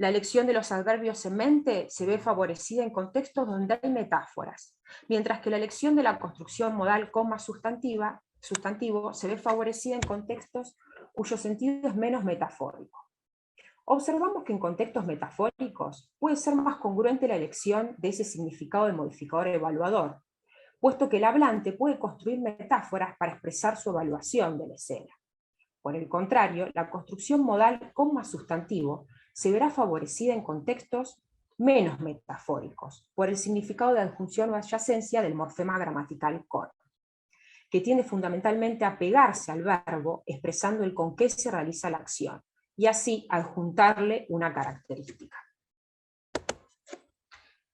la elección de los adverbios en mente se ve favorecida en contextos donde hay metáforas, mientras que la elección de la construcción modal coma sustantivo se ve favorecida en contextos cuyo sentido es menos metafórico. Observamos que en contextos metafóricos puede ser más congruente la elección de ese significado del modificador evaluador, puesto que el hablante puede construir metáforas para expresar su evaluación de la escena. Por el contrario, la construcción modal coma sustantivo se verá favorecida en contextos menos metafóricos, por el significado de adjunción o adyacencia del morfema gramatical con, que tiende fundamentalmente a pegarse al verbo expresando el con qué se realiza la acción, y así adjuntarle una característica.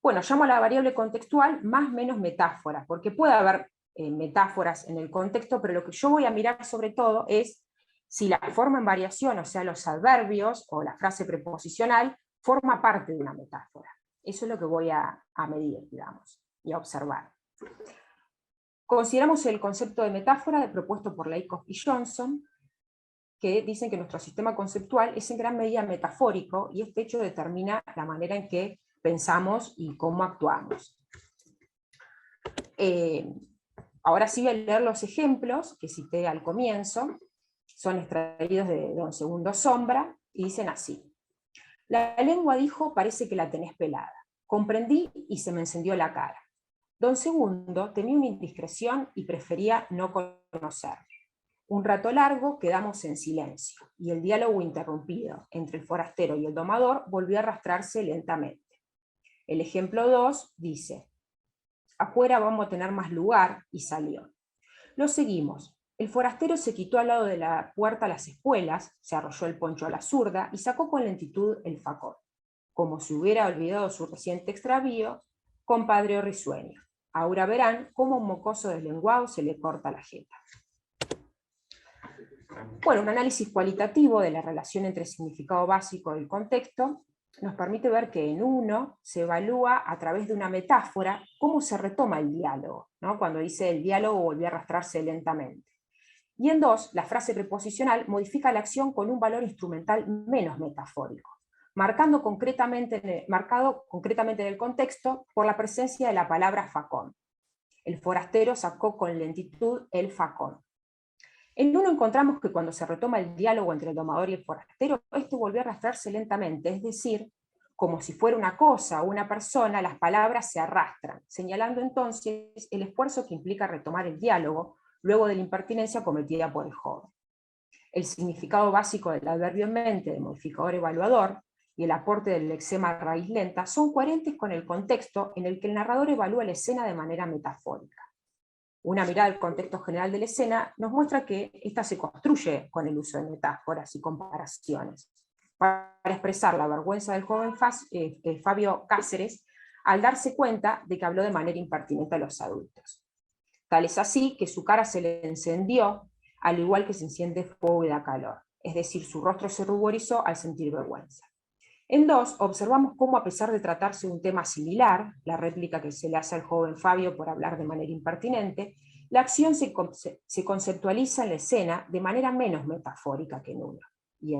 Bueno, llamo a la variable contextual más menos metáfora, porque puede haber metáforas en el contexto, pero lo que yo voy a mirar sobre todo es si la forma en variación, o sea, los adverbios o la frase preposicional, forma parte de una metáfora. Eso es lo que voy a medir, digamos, y a observar. Consideramos el concepto de metáfora propuesto por Lakoff y Johnson, que dicen que nuestro sistema conceptual es en gran medida metafórico, y este hecho determina la manera en que pensamos y cómo actuamos. Ahora sí voy a leer los ejemplos que cité al comienzo, son extraídos de Don Segundo Sombra, y dicen así: la lengua dijo, parece que la tenés pelada. Comprendí y se me encendió la cara. Don Segundo temía una indiscreción y prefería no conocer. Un rato largo quedamos en silencio, y el diálogo interrumpido entre el forastero y el domador volvió a arrastrarse lentamente. El ejemplo 2 dice: afuera vamos a tener más lugar, y salió. Lo seguimos. El forastero se quitó al lado de la puerta las espuelas, se arrolló el poncho a la zurda y sacó con lentitud el facón, como si hubiera olvidado su reciente extravío, compadre risueño. Ahora verán cómo un mocoso deslenguado se le corta la jeta. Bueno, un análisis cualitativo de la relación entre el significado básico y el contexto nos permite ver que en 1 se evalúa a través de una metáfora cómo se retoma el diálogo, ¿no? Cuando dice el diálogo volvió a arrastrarse lentamente. Y en 2, la frase preposicional modifica la acción con un valor instrumental menos metafórico, marcado concretamente en el contexto por la presencia de la palabra facón. El forastero sacó con lentitud el facón. En 1 encontramos que cuando se retoma el diálogo entre el domador y el forastero, este volvió a arrastrarse lentamente, es decir, como si fuera una cosa o una persona, las palabras se arrastran, señalando entonces el esfuerzo que implica retomar el diálogo luego de la impertinencia cometida por el joven. El significado básico del adverbio en mente, del modificador evaluador, y el aporte del lexema raíz lenta son coherentes con el contexto en el que el narrador evalúa la escena de manera metafórica. Una mirada al contexto general de la escena nos muestra que ésta se construye con el uso de metáforas y comparaciones, para expresar la vergüenza del joven Fabio Cáceres al darse cuenta de que habló de manera impertinente a los adultos. Tal es así que su cara se le encendió, al igual que se enciende fuego y da calor, es decir, su rostro se ruborizó al sentir vergüenza. En 2, observamos cómo, a pesar de tratarse de un tema similar, la réplica que se le hace al joven Fabio por hablar de manera impertinente, la acción se conceptualiza en la escena de manera menos metafórica que en 1. Y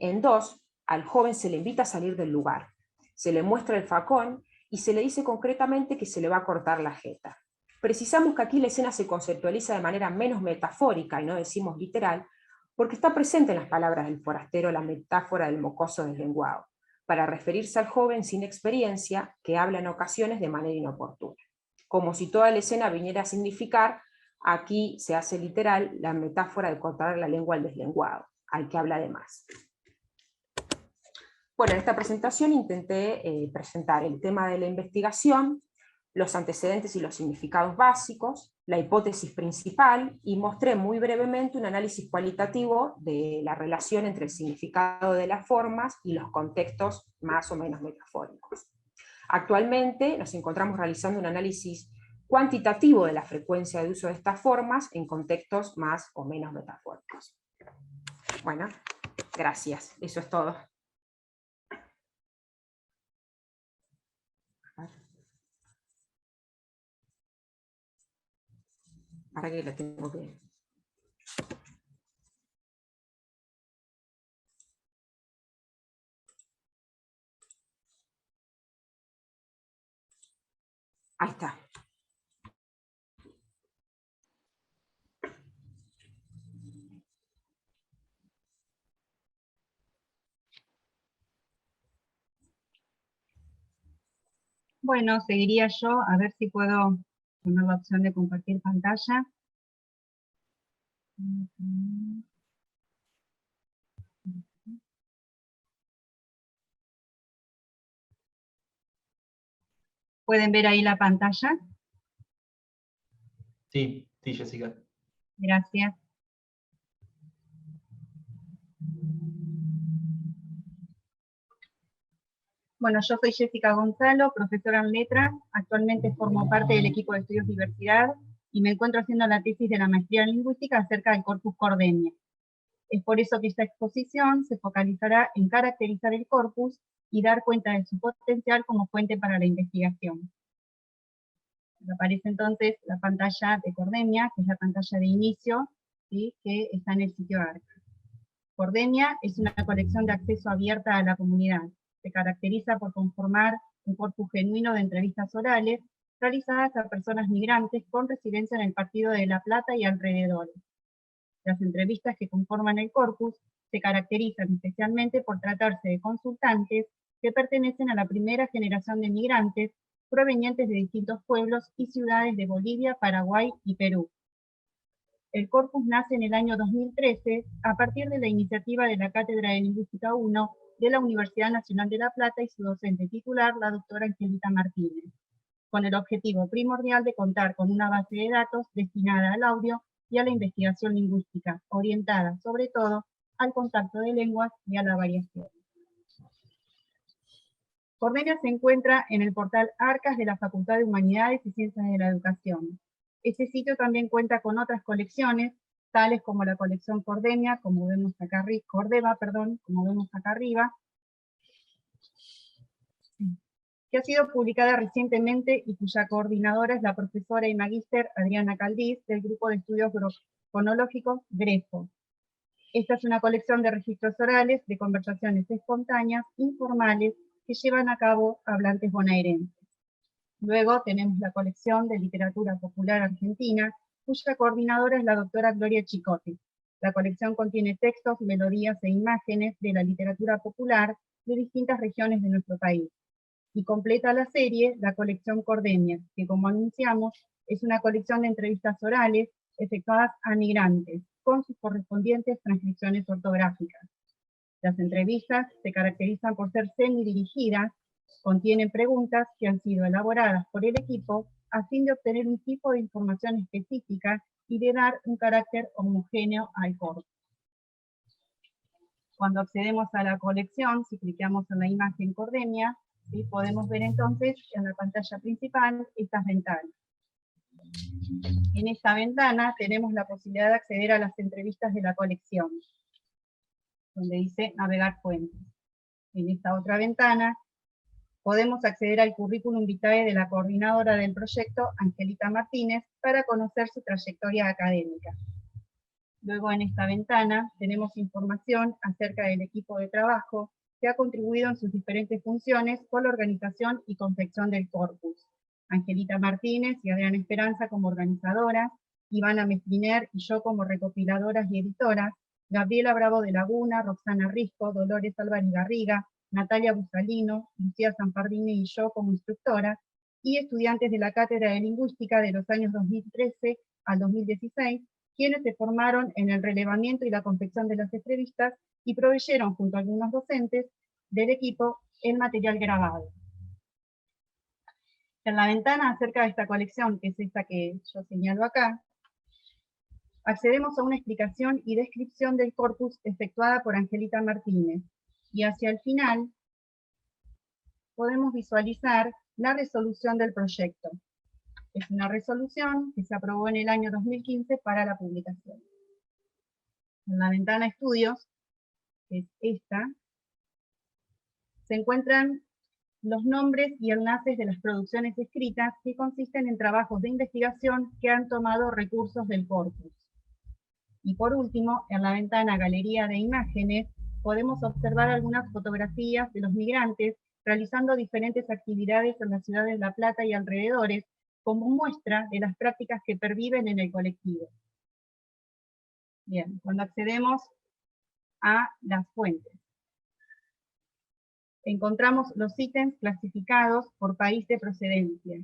en 2, al joven se le invita a salir del lugar, se le muestra el facón y se le dice concretamente que se le va a cortar la jeta. Precisamos que aquí la escena se conceptualiza de manera menos metafórica, y no decimos literal, porque está presente en las palabras del forastero la metáfora del mocoso deslenguado, para referirse al joven sin experiencia que habla en ocasiones de manera inoportuna. Como si toda la escena viniera a significar, aquí se hace literal la metáfora de cortar la lengua al deslenguado, al que habla de más. Bueno, en esta presentación intenté presentar el tema de la investigación, los antecedentes y los significados básicos, la hipótesis principal, y mostré muy brevemente un análisis cualitativo de la relación entre el significado de las formas y los contextos más o menos metafóricos. Actualmente nos encontramos realizando un análisis cuantitativo de la frecuencia de uso de estas formas en contextos más o menos metafóricos. Bueno, gracias. Eso es todo. ¿Para qué la tengo que...? Ahí está. Bueno, seguiría yo, a ver si puedo poner la opción de compartir pantalla. ¿Pueden ver ahí la pantalla? Sí, sí, Jessica. Gracias. Bueno, yo soy Jessica Gonzalo, profesora en letras. Actualmente formo parte del equipo de estudios diversidad y me encuentro haciendo la tesis de la maestría en lingüística acerca del corpus Cordemia. Es por eso que esta exposición se focalizará en caracterizar el corpus y dar cuenta de su potencial como fuente para la investigación. Aparece entonces la pantalla de Cordemia, que es la pantalla de inicio, ¿sí?, que está en el sitio ARCA. Cordemia es una colección de acceso abierta a la comunidad. Se caracteriza por conformar un corpus genuino de entrevistas orales realizadas a personas migrantes con residencia en el Partido de La Plata y alrededores. Las entrevistas que conforman el corpus se caracterizan especialmente por tratarse de consultantes que pertenecen a la primera generación de migrantes provenientes de distintos pueblos y ciudades de Bolivia, Paraguay y Perú. El corpus nace en el año 2013 a partir de la iniciativa de la Cátedra de Lingüística 1 de la Universidad Nacional de La Plata y su docente titular, la doctora Angelita Martínez, con el objetivo primordial de contar con una base de datos destinada al audio y a la investigación lingüística, orientada sobre todo al contacto de lenguas y a la variación. Cordemia se encuentra en el portal Arcas de la Facultad de Humanidades y Ciencias de la Educación. Este sitio también cuenta con otras colecciones, tales como la colección Cordemia, como vemos acá arriba, como vemos acá arriba, que ha sido publicada recientemente y cuya coordinadora es la profesora y magíster Adriana Caldiz, del Grupo de Estudios Fonológicos GREFO. Esta es una colección de registros orales, de conversaciones espontáneas, informales, que llevan a cabo hablantes bonaerenses. Luego tenemos la colección de literatura popular argentina, cuya coordinadora es la doctora Gloria Chicote. La colección contiene textos, melodías e imágenes de la literatura popular de distintas regiones de nuestro país. Y completa la serie la colección Cordemia, que como anunciamos, es una colección de entrevistas orales efectuadas a migrantes, con sus correspondientes transcripciones ortográficas. Las entrevistas se caracterizan por ser semidirigidas, contienen preguntas que han sido elaboradas por el equipo a fin de obtener un tipo de información específica y de dar un carácter homogéneo al corpus. Cuando accedemos a la colección, si clicamos en la imagen Cordemia, ¿sí?, podemos ver entonces en la pantalla principal estas ventanas. En esta ventana tenemos la posibilidad de acceder a las entrevistas de la colección, donde dice navegar fuentes. En esta otra ventana podemos acceder al currículum vitae de la coordinadora del proyecto, Angelita Martínez, para conocer su trayectoria académica. Luego en esta ventana tenemos información acerca del equipo de trabajo que ha contribuido en sus diferentes funciones con la organización y confección del corpus. Angelita Martínez y Adriana Esperanza como organizadoras, Ivana Mespliner y yo como recopiladoras y editoras, Gabriela Bravo de Laguna, Roxana Risco, Dolores Álvarez Garriga, Natalia Busalino, Lucía Zanfardini y yo como instructoras, y estudiantes de la Cátedra de Lingüística de los años 2013 al 2016, quienes se formaron en el relevamiento y la confección de las entrevistas y proveyeron junto a algunos docentes del equipo el material grabado. En la ventana acerca de esta colección, que es esta que yo señalo acá, accedemos a una explicación y descripción del corpus efectuada por Angelita Martínez, y hacia el final podemos visualizar la resolución del proyecto. Es una resolución que se aprobó en el año 2015 para la publicación. En la ventana Estudios, que es esta, se encuentran los nombres y enlaces de las producciones escritas que consisten en trabajos de investigación que han tomado recursos del corpus. Y por último, en la ventana Galería de Imágenes, podemos observar algunas fotografías de los migrantes realizando diferentes actividades en la ciudad de La Plata y alrededores, como muestra de las prácticas que perviven en el colectivo. Bien, cuando accedemos a las fuentes, encontramos los ítems clasificados por país de procedencia.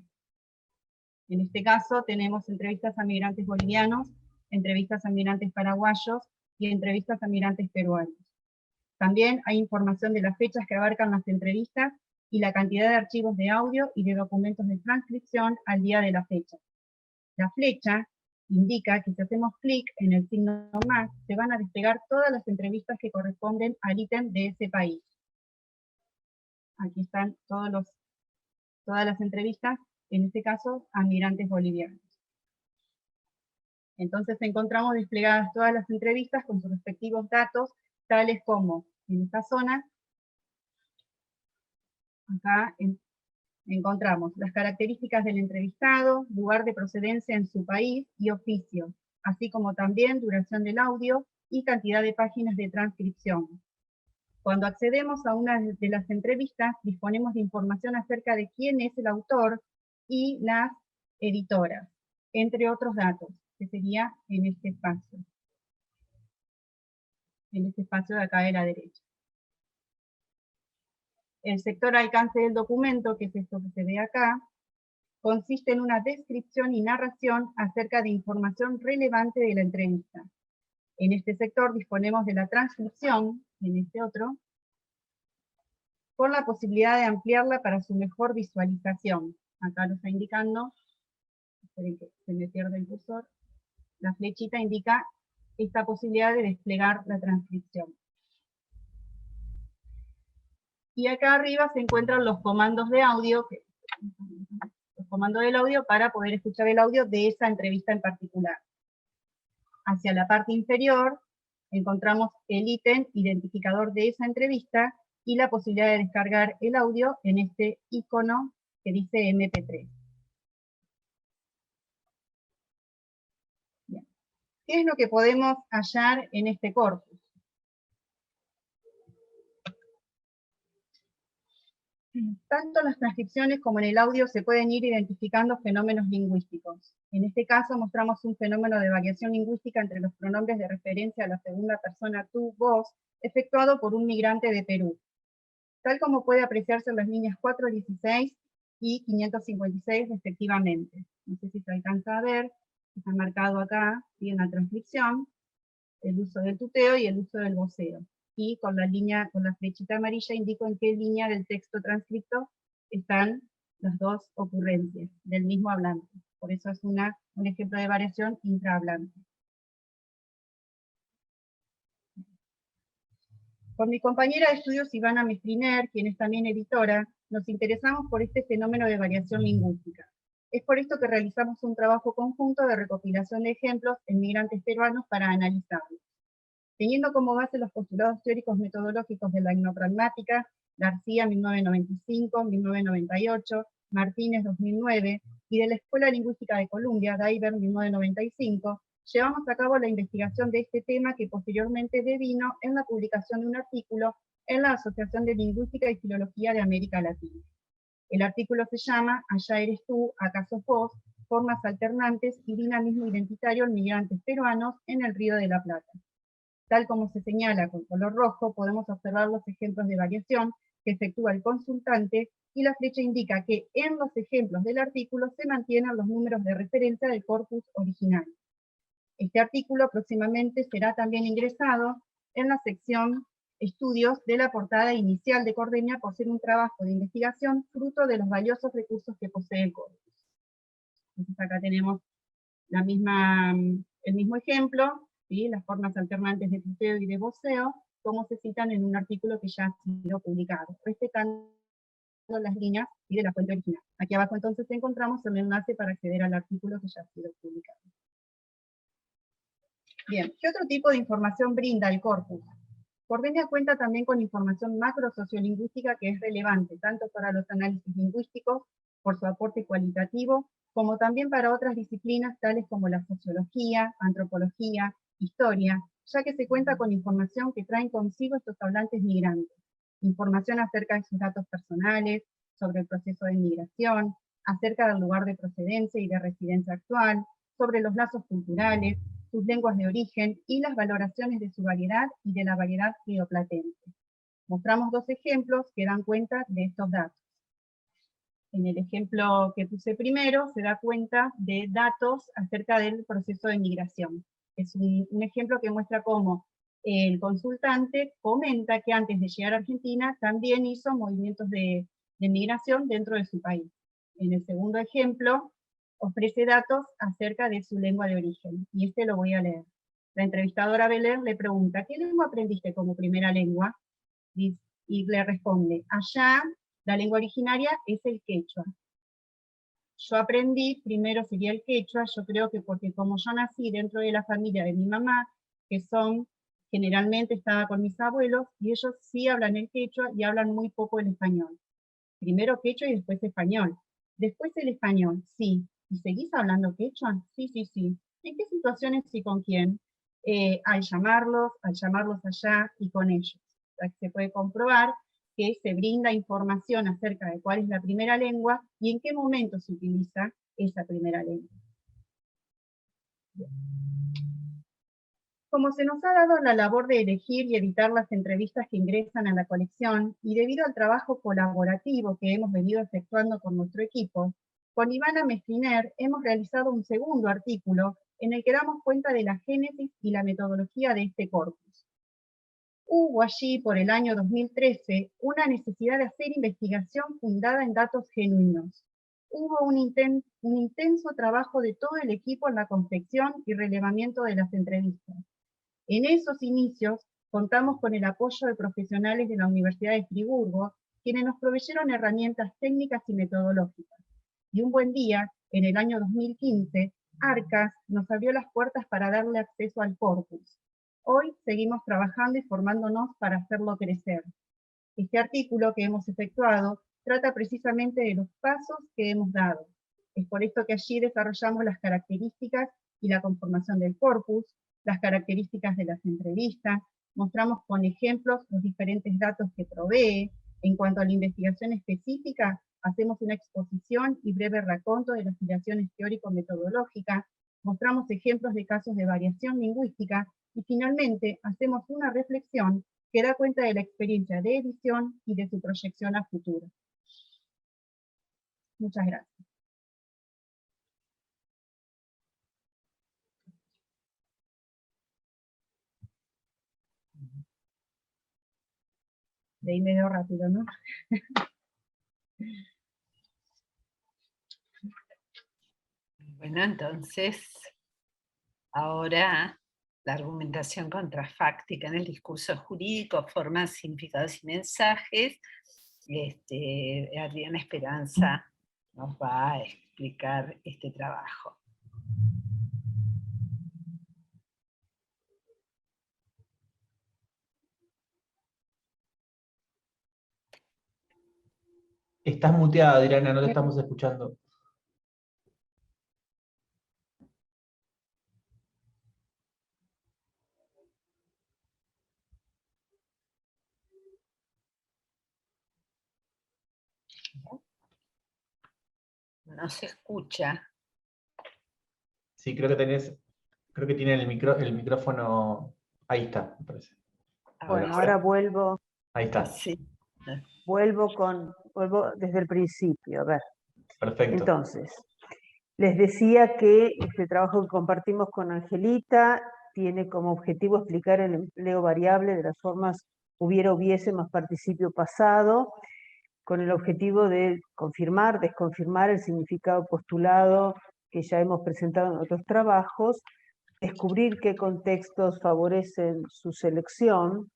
En este caso tenemos entrevistas a migrantes bolivianos, entrevistas a migrantes paraguayos y entrevistas a migrantes peruanos. También hay información de las fechas que abarcan las entrevistas y la cantidad de archivos de audio y de documentos de transcripción al día de la fecha. La flecha indica que si hacemos clic en el signo más, se van a desplegar todas las entrevistas que corresponden al ítem de ese país. Aquí están todas las entrevistas, en este caso, a migrantes bolivianos. Entonces encontramos desplegadas todas las entrevistas con sus respectivos datos, tales como, en esta zona, acá encontramos las características del entrevistado, lugar de procedencia en su país y oficio, así como también duración del audio y cantidad de páginas de transcripción. Cuando accedemos a una de las entrevistas, disponemos de información acerca de quién es el autor y las editoras, entre otros datos, que sería en este espacio. En este espacio de acá de la derecha. El sector alcance del documento, que es esto que se ve acá, consiste en una descripción y narración acerca de información relevante de la entrevista. En este sector disponemos de la transcripción, en este otro, con la posibilidad de ampliarla para su mejor visualización. Acá lo está indicando, esperen que se me pierde el cursor, la flechita indica esta posibilidad de desplegar la transcripción. Y acá arriba se encuentran los comandos de audio, los comandos del audio para poder escuchar el audio de esa entrevista en particular. Hacia la parte inferior encontramos el ítem identificador de esa entrevista y la posibilidad de descargar el audio en este icono que dice MP3. Bien. ¿Qué es lo que podemos hallar en este corpus? Tanto en las transcripciones como en el audio se pueden ir identificando fenómenos lingüísticos. En este caso mostramos un fenómeno de variación lingüística entre los pronombres de referencia a la segunda persona tú, vos, efectuado por un migrante de Perú, tal como puede apreciarse en las líneas 416 y 556 respectivamente. No sé si se alcanza a ver, está marcado acá, ¿sí? En la transcripción, el uso del tuteo y el uso del voceo. Y con la línea, con la flechita amarilla indico en qué línea del texto transcrito están las dos ocurrencias del mismo hablante. Por eso es un ejemplo de variación intrahablante. Con mi compañera de estudios Ivana Mestriner, quien es también editora, nos interesamos por este fenómeno de variación lingüística. Es por esto que realizamos un trabajo conjunto de recopilación de ejemplos en migrantes peruanos para analizarlos. Teniendo como base los postulados teóricos metodológicos de la etnopragmática, García 1995, 1998, Martínez 2009, y de la Escuela Lingüística de Columbia, Diver 1995, llevamos a cabo la investigación de este tema que posteriormente devino en la publicación de un artículo en la Asociación de Lingüística y Filología de América Latina. El artículo se llama Allá eres tú, acaso vos, formas alternantes y dinamismo identitario en migrantes peruanos en el Río de la Plata. Tal como se señala con color rojo, podemos observar los ejemplos de variación que efectúa el consultante y la flecha indica que en los ejemplos del artículo se mantienen los números de referencia del corpus original. Este artículo próximamente será también ingresado en la sección Estudios de la portada inicial de Cordemia por ser un trabajo de investigación fruto de los valiosos recursos que posee el corpus. Entonces acá tenemos el mismo ejemplo, ¿sí? Las formas alternantes de tuteo y de voceo, como se citan en un artículo que ya ha sido publicado, respetando las líneas y de la fuente original. Aquí abajo entonces encontramos el enlace para acceder al artículo que ya ha sido publicado. Bien, ¿qué otro tipo de información brinda el corpus? Cordemia cuenta también con información macro-sociolingüística que es relevante, tanto para los análisis lingüísticos, por su aporte cualitativo, como también para otras disciplinas tales como la sociología, antropología, historia, ya que se cuenta con información que traen consigo estos hablantes migrantes. información acerca de sus datos personales, sobre el proceso de inmigración, acerca del lugar de procedencia y de residencia actual, sobre los lazos culturales, sus lenguas de origen y las valoraciones de su variedad y de la variedad rioplatense. Mostramos dos ejemplos que dan cuenta de estos datos. En el ejemplo que puse primero, se da cuenta de datos acerca del proceso de migración. Es un ejemplo que muestra cómo el consultante comenta que antes de llegar a Argentina también hizo movimientos de migración dentro de su país. En el segundo ejemplo, ofrece datos acerca de su lengua de origen, y este lo voy a leer. La entrevistadora Beler le pregunta, ¿qué lengua aprendiste como primera lengua? Y le responde, allá la lengua originaria es el quechua. Yo aprendí, primero sería el quechua, yo creo que porque como yo nací dentro de la familia de mi mamá, que son, generalmente estaba con mis abuelos, y ellos sí hablan el quechua y hablan muy poco el español. Primero quechua y después español. Después el español, sí. ¿Y seguís hablando quechua? Sí, sí, sí. ¿En qué situaciones y con quién? Al llamarlos allá y con ellos. O sea, se puede comprobar que se brinda información acerca de cuál es la primera lengua y en qué momento se utiliza esa primera lengua. Bien. Como se nos ha dado la labor de elegir y editar las entrevistas que ingresan a la colección, y debido al trabajo colaborativo que hemos venido efectuando con nuestro equipo, con Ivana Mestriner hemos realizado un segundo artículo en el que damos cuenta de la génesis y la metodología de este corpus. Hubo allí, por el año 2013, una necesidad de hacer investigación fundada en datos genuinos. Hubo un intenso trabajo de todo el equipo en la confección y relevamiento de las entrevistas. En esos inicios contamos con el apoyo de profesionales de la Universidad de Friburgo, quienes nos proveyeron herramientas técnicas y metodológicas. Y un buen día, en el año 2015, Arcas nos abrió las puertas para darle acceso al corpus. Hoy seguimos trabajando y formándonos para hacerlo crecer. Este artículo que hemos efectuado trata precisamente de los pasos que hemos dado. Es por esto que allí desarrollamos las características y la conformación del corpus, las características de las entrevistas, mostramos con ejemplos los diferentes datos que provee. En cuanto a la investigación específica, hacemos una exposición y breve raconto de las afiliaciones teórico-metodológicas, mostramos ejemplos de casos de variación lingüística, y finalmente hacemos una reflexión que da cuenta de la experiencia de edición y de su proyección a futuro. Muchas gracias. De ahí medio rápido, ¿no? Bueno, entonces, ahora la argumentación contrafáctica en el discurso jurídico, formas, significados y mensajes. Adriana Esperanza nos va a explicar este trabajo. Estás muteada, Adriana, no te estamos escuchando. No se escucha. Sí, creo que tiene el micrófono. Ahí está, me parece. Bueno, ahora vuelvo. Ahí está. Sí. Vuelvo desde el principio, a ver. Perfecto. Entonces, les decía que este trabajo que compartimos con Angelita tiene como objetivo explicar el empleo variable de las formas hubiera, hubiese más participio pasado, con el objetivo de confirmar, desconfirmar el significado postulado que ya hemos presentado en otros trabajos, descubrir qué contextos favorecen su selección,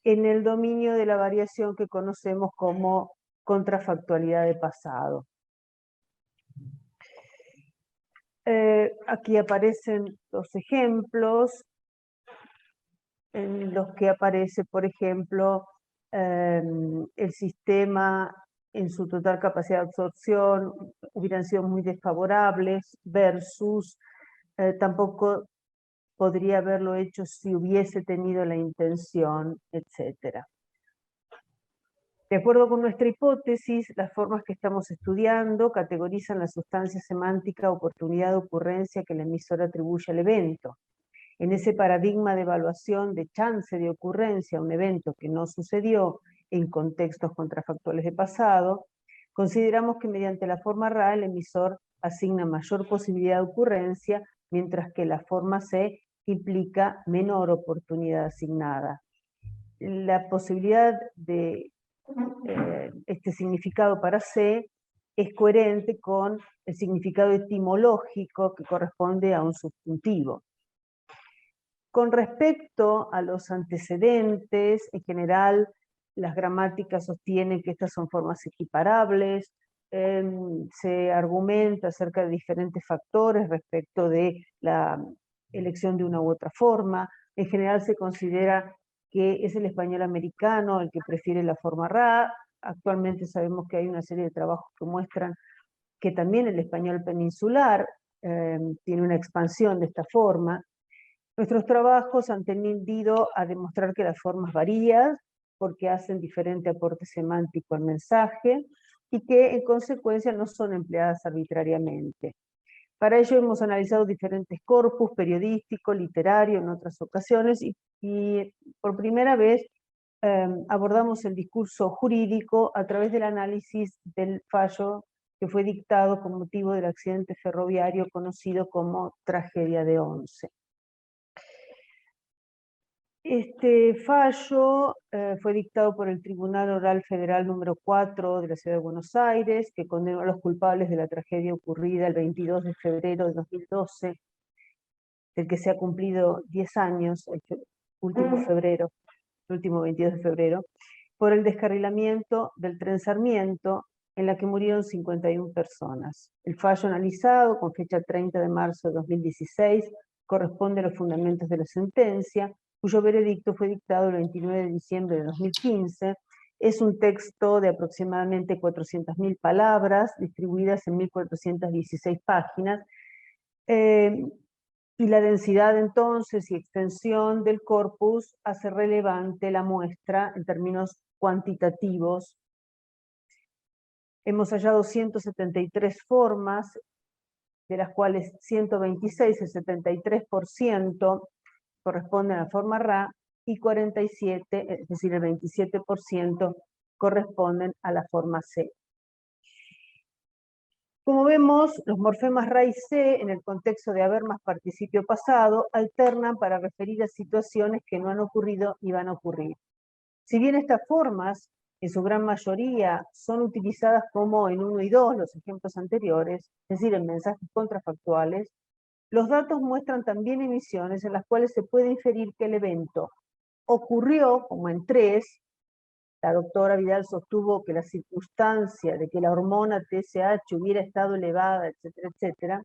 en el dominio de la variación que conocemos como contrafactualidad de pasado. Aquí aparecen los ejemplos en los que aparece, por ejemplo, el sistema en su total capacidad de absorción hubieran sido muy desfavorables versus tampoco podría haberlo hecho si hubiese tenido la intención, etc. De acuerdo con nuestra hipótesis, las formas que estamos estudiando categorizan la sustancia semántica, oportunidad de ocurrencia que el emisor atribuye al evento. En ese paradigma de evaluación de chance de ocurrencia a un evento que no sucedió en contextos contrafactuales de pasado, consideramos que mediante la forma RA el emisor asigna mayor posibilidad de ocurrencia, mientras que la forma C implica menor oportunidad asignada. La posibilidad de este significado para C es coherente con el significado etimológico que corresponde a un subjuntivo. Con respecto a los antecedentes, en general, las gramáticas sostienen que estas son formas equiparables, se argumenta acerca de diferentes factores respecto de la elección de una u otra forma. En general se considera que es el español americano el que prefiere la forma RA. Actualmente sabemos que hay una serie de trabajos que muestran que también el español peninsular tiene una expansión de esta forma. Nuestros trabajos han tendido a demostrar que las formas varían porque hacen diferente aporte semántico al mensaje y que en consecuencia no son empleadas arbitrariamente. Para ello hemos analizado diferentes corpus periodístico, literario en otras ocasiones y por primera vez abordamos el discurso jurídico a través del análisis del fallo que fue dictado con motivo del accidente ferroviario conocido como tragedia de Once. Este fallo fue dictado por el Tribunal Oral Federal número 4 de la Ciudad de Buenos Aires, que condenó a los culpables de la tragedia ocurrida el 22 de febrero de 2012, del que se ha cumplido 10 años, el último febrero, el último 22 de febrero, por el descarrilamiento del tren Sarmiento, en la que murieron 51 personas. El fallo analizado, con fecha 30 de marzo de 2016, corresponde a los fundamentos de la sentencia, cuyo veredicto fue dictado el 29 de diciembre de 2015. Es un texto de aproximadamente 400.000 palabras, distribuidas en 1.416 páginas, y la densidad entonces y extensión del corpus hace relevante la muestra en términos cuantitativos. Hemos hallado 173 formas, de las cuales 126, el 73%, corresponden a la forma RA, y 47, es decir, el 27%, corresponden a la forma C. Como vemos, los morfemas RA y C, en el contexto de haber más participio pasado, alternan para referir a situaciones que no han ocurrido y van a ocurrir. Si bien estas formas, en su gran mayoría, son utilizadas como en 1 y 2, los ejemplos anteriores, es decir, en mensajes contrafactuales, los datos muestran también emisiones en las cuales se puede inferir que el evento ocurrió, como en 3, la doctora Vidal sostuvo que la circunstancia de que la hormona TSH hubiera estado elevada, etcétera, etcétera,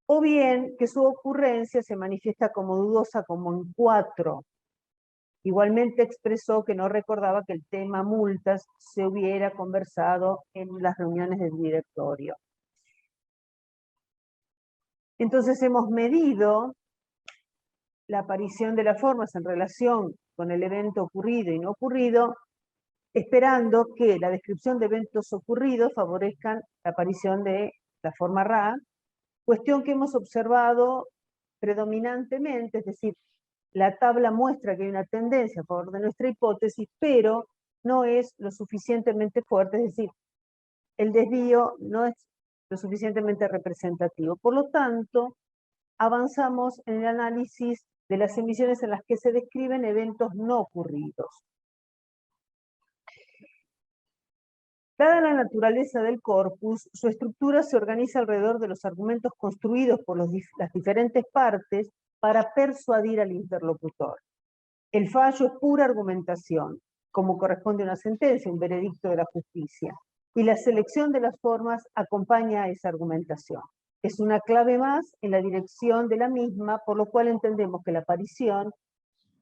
o bien que su ocurrencia se manifiesta como dudosa, como en 4. Igualmente expresó que no recordaba que el tema multas se hubiera conversado en las reuniones del directorio. Entonces hemos medido la aparición de las formas en relación con el evento ocurrido y no ocurrido, esperando que la descripción de eventos ocurridos favorezcan la aparición de la forma RA, cuestión que hemos observado predominantemente, es decir, la tabla muestra que hay una tendencia a favor de nuestra hipótesis, pero no es lo suficientemente fuerte, es decir, el desvío no es lo suficientemente representativo. Por lo tanto, avanzamos en el análisis de las emisiones en las que se describen eventos no ocurridos. Dada la naturaleza del corpus, su estructura se organiza alrededor de los argumentos construidos por las diferentes partes para persuadir al interlocutor. El fallo es pura argumentación, como corresponde a una sentencia, un veredicto de la justicia, y la selección de las formas acompaña a esa argumentación. Es una clave más en la dirección de la misma, por lo cual entendemos que la aparición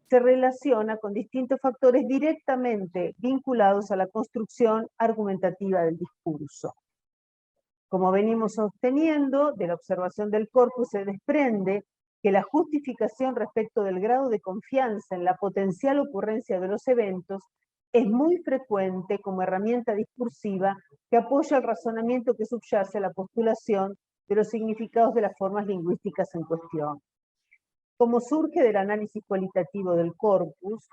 se relaciona con distintos factores directamente vinculados a la construcción argumentativa del discurso. Como venimos sosteniendo, de la observación del corpus se desprende que la justificación respecto del grado de confianza en la potencial ocurrencia de los eventos Es muy frecuente como herramienta discursiva que apoya el razonamiento que subyace a la postulación de los significados de las formas lingüísticas en cuestión. Como surge del análisis cualitativo del corpus,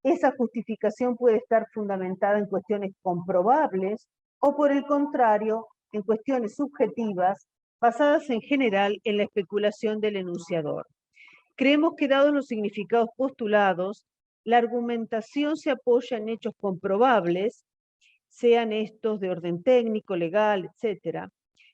esa justificación puede estar fundamentada en cuestiones comprobables o, por el contrario, en cuestiones subjetivas, basadas en general en la especulación del enunciador. Creemos que, dados los significados postulados, la argumentación se apoya en hechos comprobables, sean estos de orden técnico, legal, etc.,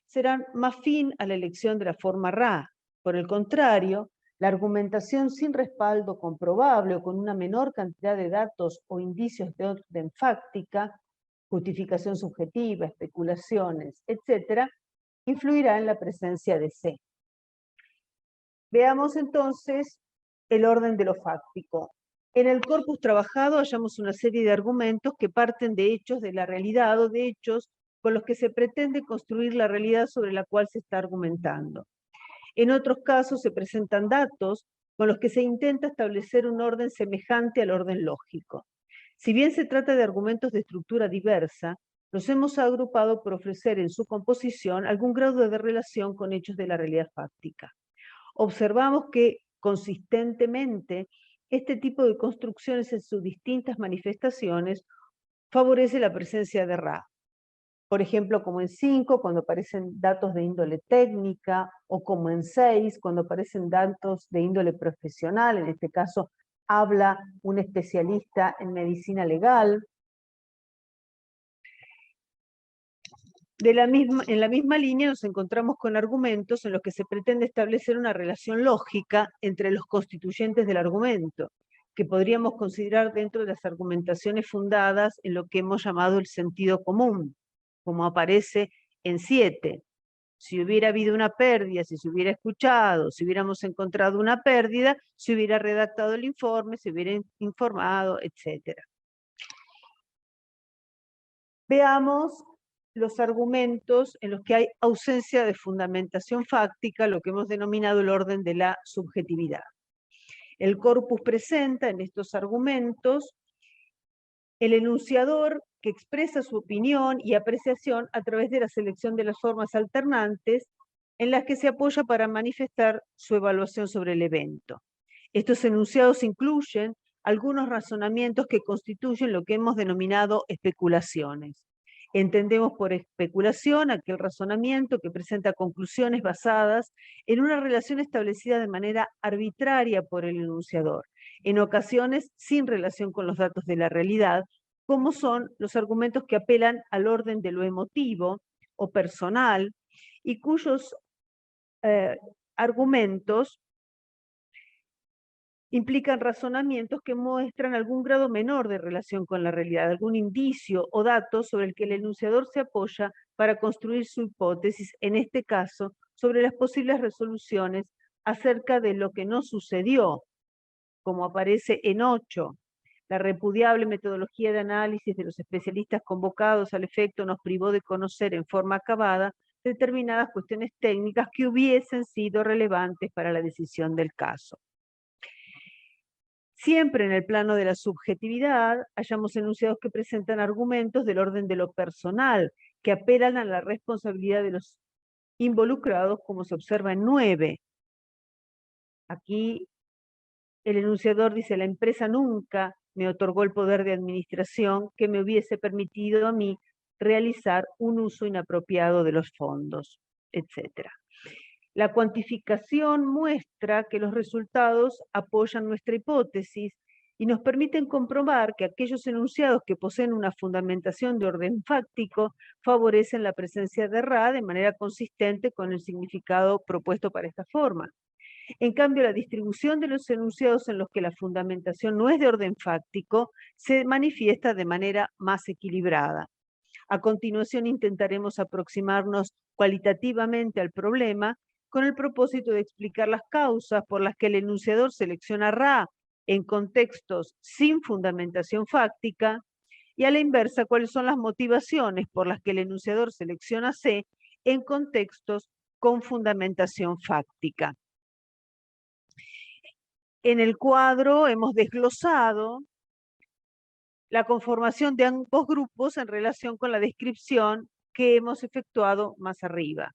serán más fin a la elección de la forma ra. Por el contrario, la argumentación sin respaldo comprobable o con una menor cantidad de datos o indicios de orden fáctica, justificación subjetiva, especulaciones, etc., influirá en la presencia de C. Veamos entonces el orden de lo fáctico. En el corpus trabajado hallamos una serie de argumentos que parten de hechos de la realidad o de hechos con los que se pretende construir la realidad sobre la cual se está argumentando. En otros casos se presentan datos con los que se intenta establecer un orden semejante al orden lógico. Si bien se trata de argumentos de estructura diversa, los hemos agrupado por ofrecer en su composición algún grado de relación con hechos de la realidad fáctica. Observamos que consistentemente este tipo de construcciones en sus distintas manifestaciones favorece la presencia de ra. Por ejemplo, como en 5, cuando aparecen datos de índole técnica, o como en 6, cuando aparecen datos de índole profesional, en este caso habla un especialista en medicina legal. En la misma línea nos encontramos con argumentos en los que se pretende establecer una relación lógica entre los constituyentes del argumento, que podríamos considerar dentro de las argumentaciones fundadas en lo que hemos llamado el sentido común, como aparece en 7. Si hubiera habido una pérdida, si se hubiera escuchado, si hubiéramos encontrado una pérdida, se hubiera redactado el informe, se hubiera informado, etc. Veamos los argumentos en los que hay ausencia de fundamentación fáctica, lo que hemos denominado el orden de la subjetividad. El corpus presenta en estos argumentos el enunciador que expresa su opinión y apreciación a través de la selección de las formas alternantes en las que se apoya para manifestar su evaluación sobre el evento. Estos enunciados incluyen algunos razonamientos que constituyen lo que hemos denominado especulaciones. Entendemos por especulación aquel razonamiento que presenta conclusiones basadas en una relación establecida de manera arbitraria por el enunciador, en ocasiones sin relación con los datos de la realidad, como son los argumentos que apelan al orden de lo emotivo o personal y cuyos argumentos implican razonamientos que muestran algún grado menor de relación con la realidad, algún indicio o dato sobre el que el enunciador se apoya para construir su hipótesis, en este caso, sobre las posibles resoluciones acerca de lo que no sucedió, como aparece en 8. La repudiable metodología de análisis de los especialistas convocados al efecto nos privó de conocer en forma acabada determinadas cuestiones técnicas que hubiesen sido relevantes para la decisión del caso. Siempre en el plano de la subjetividad, hallamos enunciados que presentan argumentos del orden de lo personal, que apelan a la responsabilidad de los involucrados, como se observa en 9. Aquí el enunciador dice: la empresa nunca me otorgó el poder de administración que me hubiese permitido a mí realizar un uso inapropiado de los fondos, etc. La cuantificación muestra que los resultados apoyan nuestra hipótesis y nos permiten comprobar que aquellos enunciados que poseen una fundamentación de orden fáctico favorecen la presencia de ra de manera consistente con el significado propuesto para esta forma. En cambio, la distribución de los enunciados en los que la fundamentación no es de orden fáctico se manifiesta de manera más equilibrada. A continuación intentaremos aproximarnos cualitativamente al problema con el propósito de explicar las causas por las que el enunciador selecciona ra en contextos sin fundamentación fáctica, y a la inversa, cuáles son las motivaciones por las que el enunciador selecciona C en contextos con fundamentación fáctica. En el cuadro hemos desglosado la conformación de ambos grupos en relación con la descripción que hemos efectuado más arriba.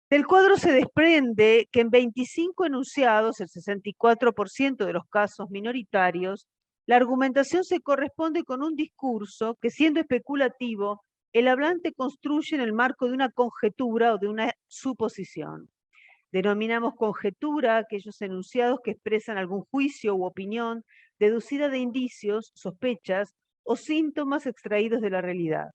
Del cuadro se desprende que en 25 enunciados, el 64% de los casos minoritarios, la argumentación se corresponde con un discurso que, siendo especulativo, el hablante construye en el marco de una conjetura o de una suposición. Denominamos conjetura aquellos enunciados que expresan algún juicio u opinión deducida de indicios, sospechas o síntomas extraídos de la realidad.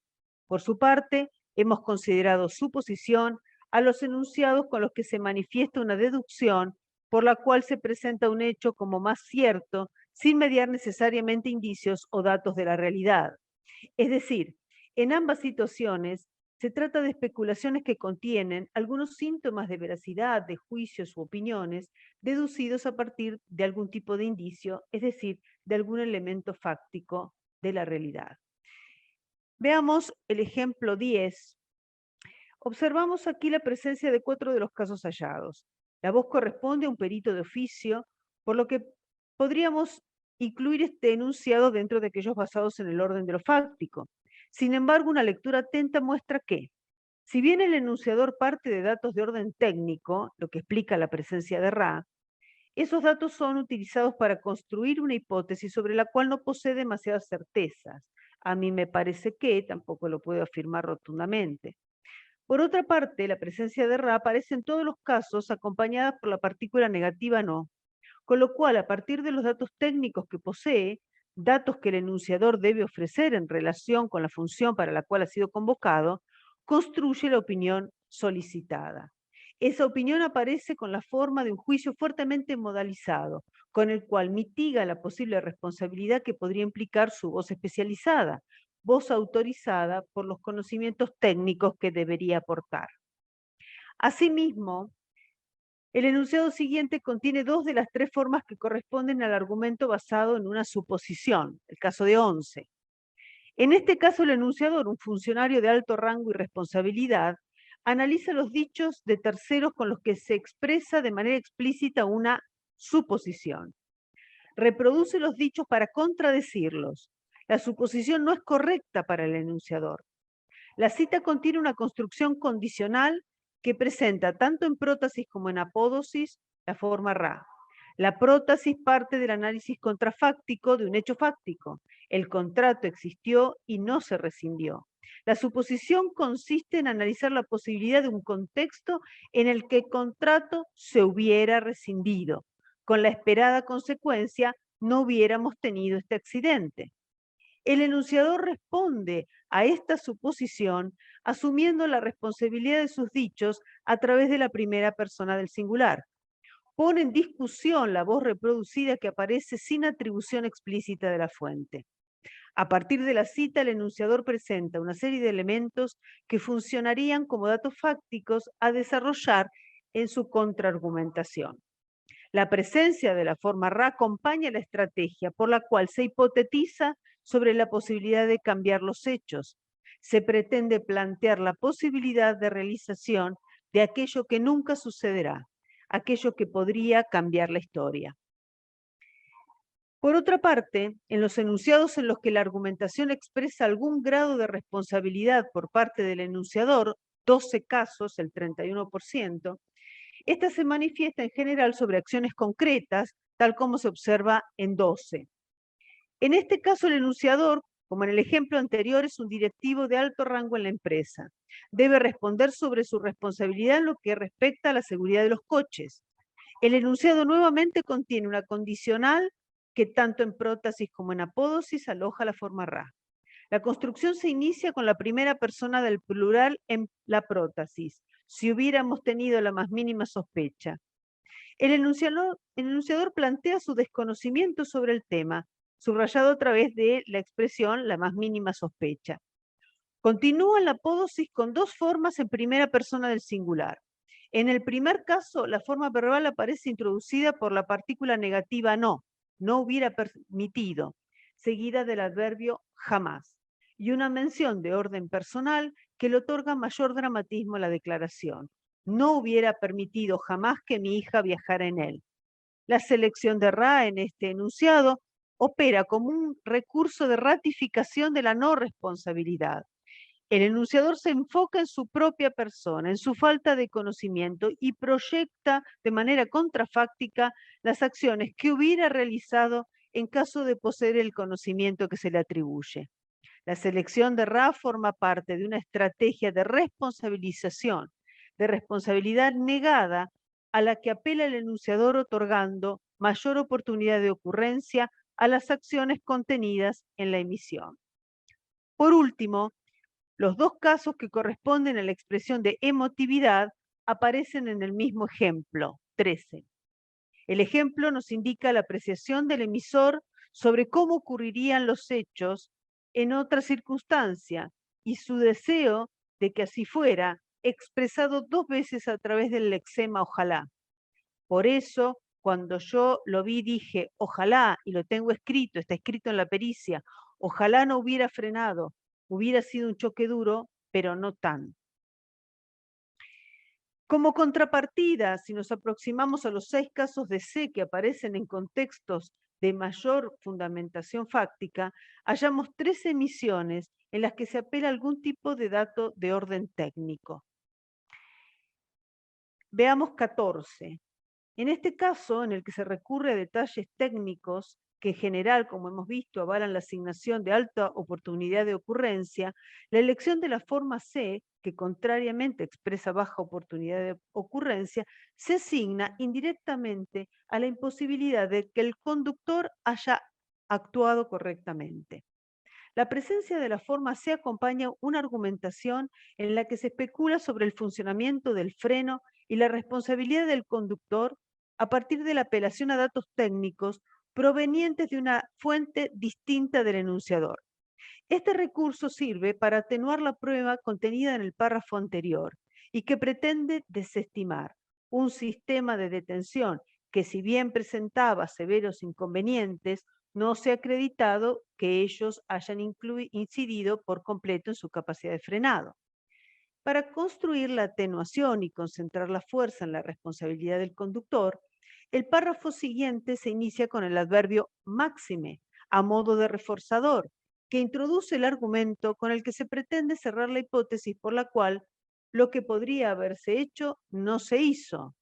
Por su parte, hemos considerado suposición a los enunciados con los que se manifiesta una deducción por la cual se presenta un hecho como más cierto sin mediar necesariamente indicios o datos de la realidad. Es decir, en ambas situaciones se trata de especulaciones que contienen algunos síntomas de veracidad, de juicios u opiniones deducidos a partir de algún tipo de indicio, es decir, de algún elemento fáctico de la realidad. Veamos el ejemplo 10. Observamos aquí la presencia de 4 de los casos hallados. La voz corresponde a un perito de oficio, por lo que podríamos incluir este enunciado dentro de aquellos basados en el orden de lo fáctico. Sin embargo, una lectura atenta muestra que, si bien el enunciador parte de datos de orden técnico, lo que explica la presencia de Ra, esos datos son utilizados para construir una hipótesis sobre la cual no posee demasiadas certezas. A mí me parece que, tampoco lo puedo afirmar rotundamente. Por otra parte, la presencia de Ra aparece en todos los casos acompañada por la partícula negativa no, con lo cual, a partir de los datos técnicos que posee, datos que el enunciador debe ofrecer en relación con la función para la cual ha sido convocado, construye la opinión solicitada. Esa opinión aparece con la forma de un juicio fuertemente modalizado, con el cual mitiga la posible responsabilidad que podría implicar su voz especializada, voz autorizada por los conocimientos técnicos que debería aportar. Asimismo, el enunciado siguiente contiene 2 de las 3 formas que corresponden al argumento basado en una suposición, el caso de 11. En este caso, el enunciador, un funcionario de alto rango y responsabilidad, analiza los dichos de terceros con los que se expresa de manera explícita una suposición. Reproduce los dichos para contradecirlos. La suposición no es correcta para el enunciador. La cita contiene una construcción condicional que presenta tanto en prótasis como en apódosis la forma Ra. La prótasis parte del análisis contrafáctico de un hecho fáctico. El contrato existió y no se rescindió. La suposición consiste en analizar la posibilidad de un contexto en el que el contrato se hubiera rescindido. Con la esperada consecuencia, no hubiéramos tenido este accidente. El enunciador responde a esta suposición asumiendo la responsabilidad de sus dichos a través de la primera persona del singular. Pone en discusión la voz reproducida que aparece sin atribución explícita de la fuente. A partir de la cita, el enunciador presenta una serie de elementos que funcionarían como datos fácticos a desarrollar en su contraargumentación. La presencia de la forma Ra acompaña la estrategia por la cual se hipotetiza sobre la posibilidad de cambiar los hechos. Se pretende plantear la posibilidad de realización de aquello que nunca sucederá, aquello que podría cambiar la historia. Por otra parte, en los enunciados en los que la argumentación expresa algún grado de responsabilidad por parte del enunciador, 12 casos, el 31%, esta se manifiesta en general sobre acciones concretas, tal como se observa en 12. En este caso, el enunciador, como en el ejemplo anterior, es un directivo de alto rango en la empresa. Debe responder sobre su responsabilidad en lo que respecta a la seguridad de los coches. El enunciado nuevamente contiene una condicional que tanto en prótasis como en apódosis aloja la forma Ra. La construcción se inicia con la primera persona del plural en la prótasis, si hubiéramos tenido la más mínima sospecha. El enunciador plantea su desconocimiento sobre el tema, subrayado a través de la expresión la más mínima sospecha. Continúa la apódosis con 2 formas en primera persona del singular. En el primer caso, la forma verbal aparece introducida por la partícula negativa no hubiera permitido, seguida del adverbio jamás, y una mención de orden personal que le otorga mayor dramatismo a la declaración. No hubiera permitido jamás que mi hija viajara en él. La selección de Ra en este enunciado opera como un recurso de ratificación de la no responsabilidad. El enunciador se enfoca en su propia persona, en su falta de conocimiento y proyecta de manera contrafáctica las acciones que hubiera realizado en caso de poseer el conocimiento que se le atribuye. La selección de Ra forma parte de una estrategia de responsabilización, de responsabilidad negada a la que apela el enunciador otorgando mayor oportunidad de ocurrencia a las acciones contenidas en la emisión. Por último, los dos casos que corresponden a la expresión de emotividad aparecen en el mismo ejemplo, 13. El ejemplo nos indica la apreciación del emisor sobre cómo ocurrirían los hechos en otra circunstancia y su deseo de que así fuera, expresado 2 veces a través del lexema ojalá. Por eso, cuando yo lo vi, dije, ojalá, y lo tengo escrito, está escrito en la pericia, ojalá no hubiera frenado, hubiera sido un choque duro, pero no tan. Como contrapartida, si nos aproximamos a los 6 casos de C que aparecen en contextos de mayor fundamentación fáctica, hallamos 3 emisiones en las que se apela a algún tipo de dato de orden técnico. Veamos 14. En este caso, en el que se recurre a detalles técnicos que en general, como hemos visto, avalan la asignación de alta oportunidad de ocurrencia, la elección de la forma C, que contrariamente expresa baja oportunidad de ocurrencia, se asigna indirectamente a la imposibilidad de que el conductor haya actuado correctamente. La presencia de la forma C acompaña una argumentación en la que se especula sobre el funcionamiento del freno y la responsabilidad del conductor a partir de la apelación a datos técnicos provenientes de una fuente distinta del enunciador. Este recurso sirve para atenuar la prueba contenida en el párrafo anterior y que pretende desestimar un sistema de detención que, si bien presentaba severos inconvenientes, no se ha acreditado que ellos hayan incidido por completo en su capacidad de frenado. Para construir la atenuación y concentrar la fuerza en la responsabilidad del conductor, el párrafo siguiente se inicia con el adverbio máxime, a modo de reforzador, que introduce el argumento con el que se pretende cerrar la hipótesis por la cual lo que podría haberse hecho no se hizo.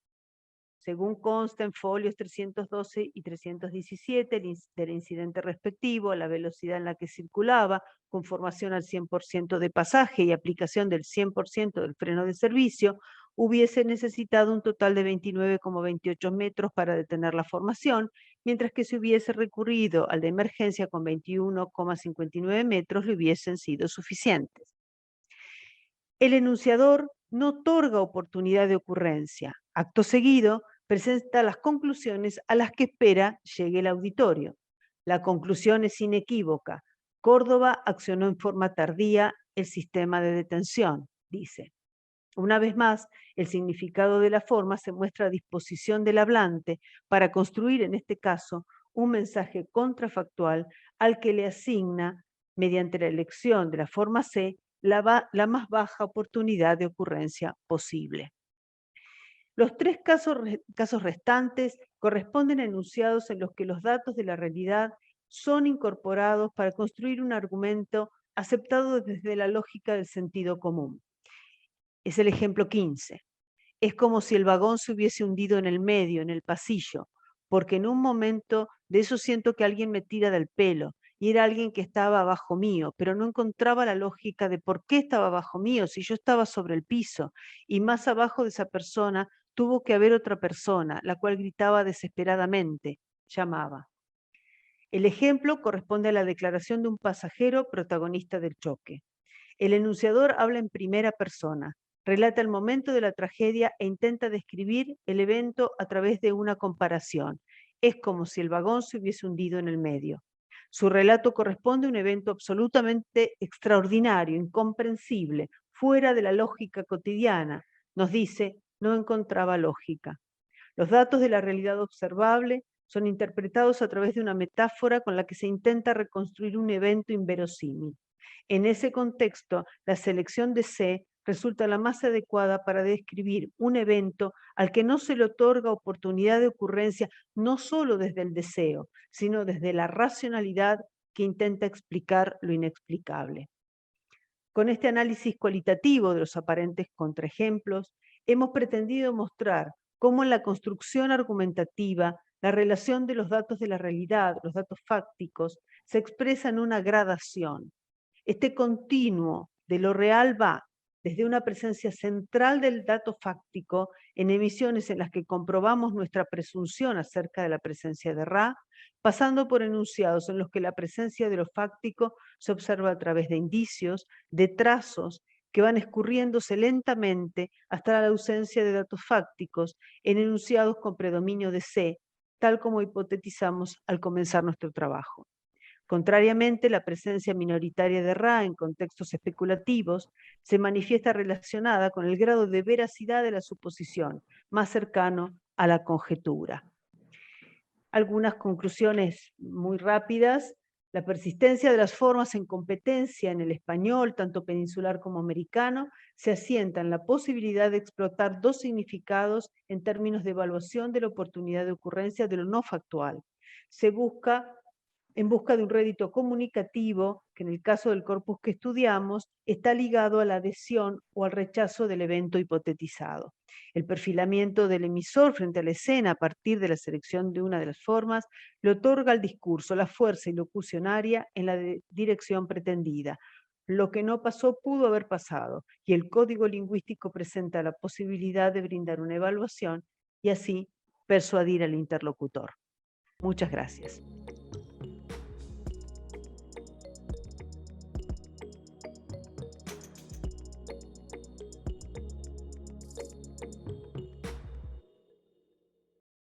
Según consta en folios 312 y 317 del incidente respectivo, la velocidad en la que circulaba, conformación al 100% de pasaje y aplicación del 100% del freno de servicio, hubiese necesitado un total de 29,28 metros para detener la formación, mientras que si hubiese recurrido al de emergencia con 21,59 metros le hubiesen sido suficientes. El enunciador no otorga oportunidad de ocurrencia. Acto seguido, presenta las conclusiones a las que espera llegue el auditorio. La conclusión es inequívoca. Córdoba accionó en forma tardía el sistema de detención, dice. Una vez más, el significado de la forma se muestra a disposición del hablante para construir, en este caso, un mensaje contrafactual al que le asigna, mediante la elección de la forma C, la más baja oportunidad de ocurrencia posible. Los 3 casos restantes corresponden a enunciados en los que los datos de la realidad son incorporados para construir un argumento aceptado desde la lógica del sentido común. Es el ejemplo 15. Es como si el vagón se hubiese hundido en el medio, en el pasillo, porque en un momento de eso siento que alguien me tira del pelo, y era alguien que estaba abajo mío, pero no encontraba la lógica de por qué estaba abajo mío si yo estaba sobre el piso, y más abajo de esa persona tuvo que haber otra persona, la cual gritaba desesperadamente, llamaba. El ejemplo corresponde a la declaración de un pasajero protagonista del choque. El enunciador habla en primera persona, relata el momento de la tragedia e intenta describir el evento a través de una comparación. Es como si el vagón se hubiese hundido en el medio. Su relato corresponde a un evento absolutamente extraordinario, incomprensible, fuera de la lógica cotidiana. Nos dice, no encontraba lógica. Los datos de la realidad observable son interpretados a través de una metáfora con la que se intenta reconstruir un evento inverosímil. En ese contexto, la selección de C resulta la más adecuada para describir un evento al que no se le otorga oportunidad de ocurrencia no solo desde el deseo, sino desde la racionalidad que intenta explicar lo inexplicable. Con este análisis cualitativo de los aparentes contraejemplos, hemos pretendido mostrar cómo en la construcción argumentativa la relación de los datos de la realidad, los datos fácticos, se expresa en una gradación. Este continuo de lo real va desde una presencia central del dato fáctico en emisiones en las que comprobamos nuestra presunción acerca de la presencia de Ra, pasando por enunciados en los que la presencia de lo fáctico se observa a través de indicios, de trazos que van escurriéndose lentamente hasta la ausencia de datos fácticos en enunciados con predominio de C, tal como hipotetizamos al comenzar nuestro trabajo. Contrariamente, la presencia minoritaria de Ra en contextos especulativos se manifiesta relacionada con el grado de veracidad de la suposición, más cercano a la conjetura. Algunas conclusiones muy rápidas. La persistencia de las formas en competencia en el español, tanto peninsular como americano, se asienta en la posibilidad de explotar dos significados en términos de evaluación de la oportunidad de ocurrencia de lo no factual. Se busca en busca de un rédito comunicativo, que en el caso del corpus que estudiamos, está ligado a la adhesión o al rechazo del evento hipotetizado. El perfilamiento del emisor frente a la escena a partir de la selección de una de las formas le otorga al discurso la fuerza ilocucionaria en la dirección pretendida. Lo que no pasó pudo haber pasado, y el código lingüístico presenta la posibilidad de brindar una evaluación y así persuadir al interlocutor. Muchas gracias.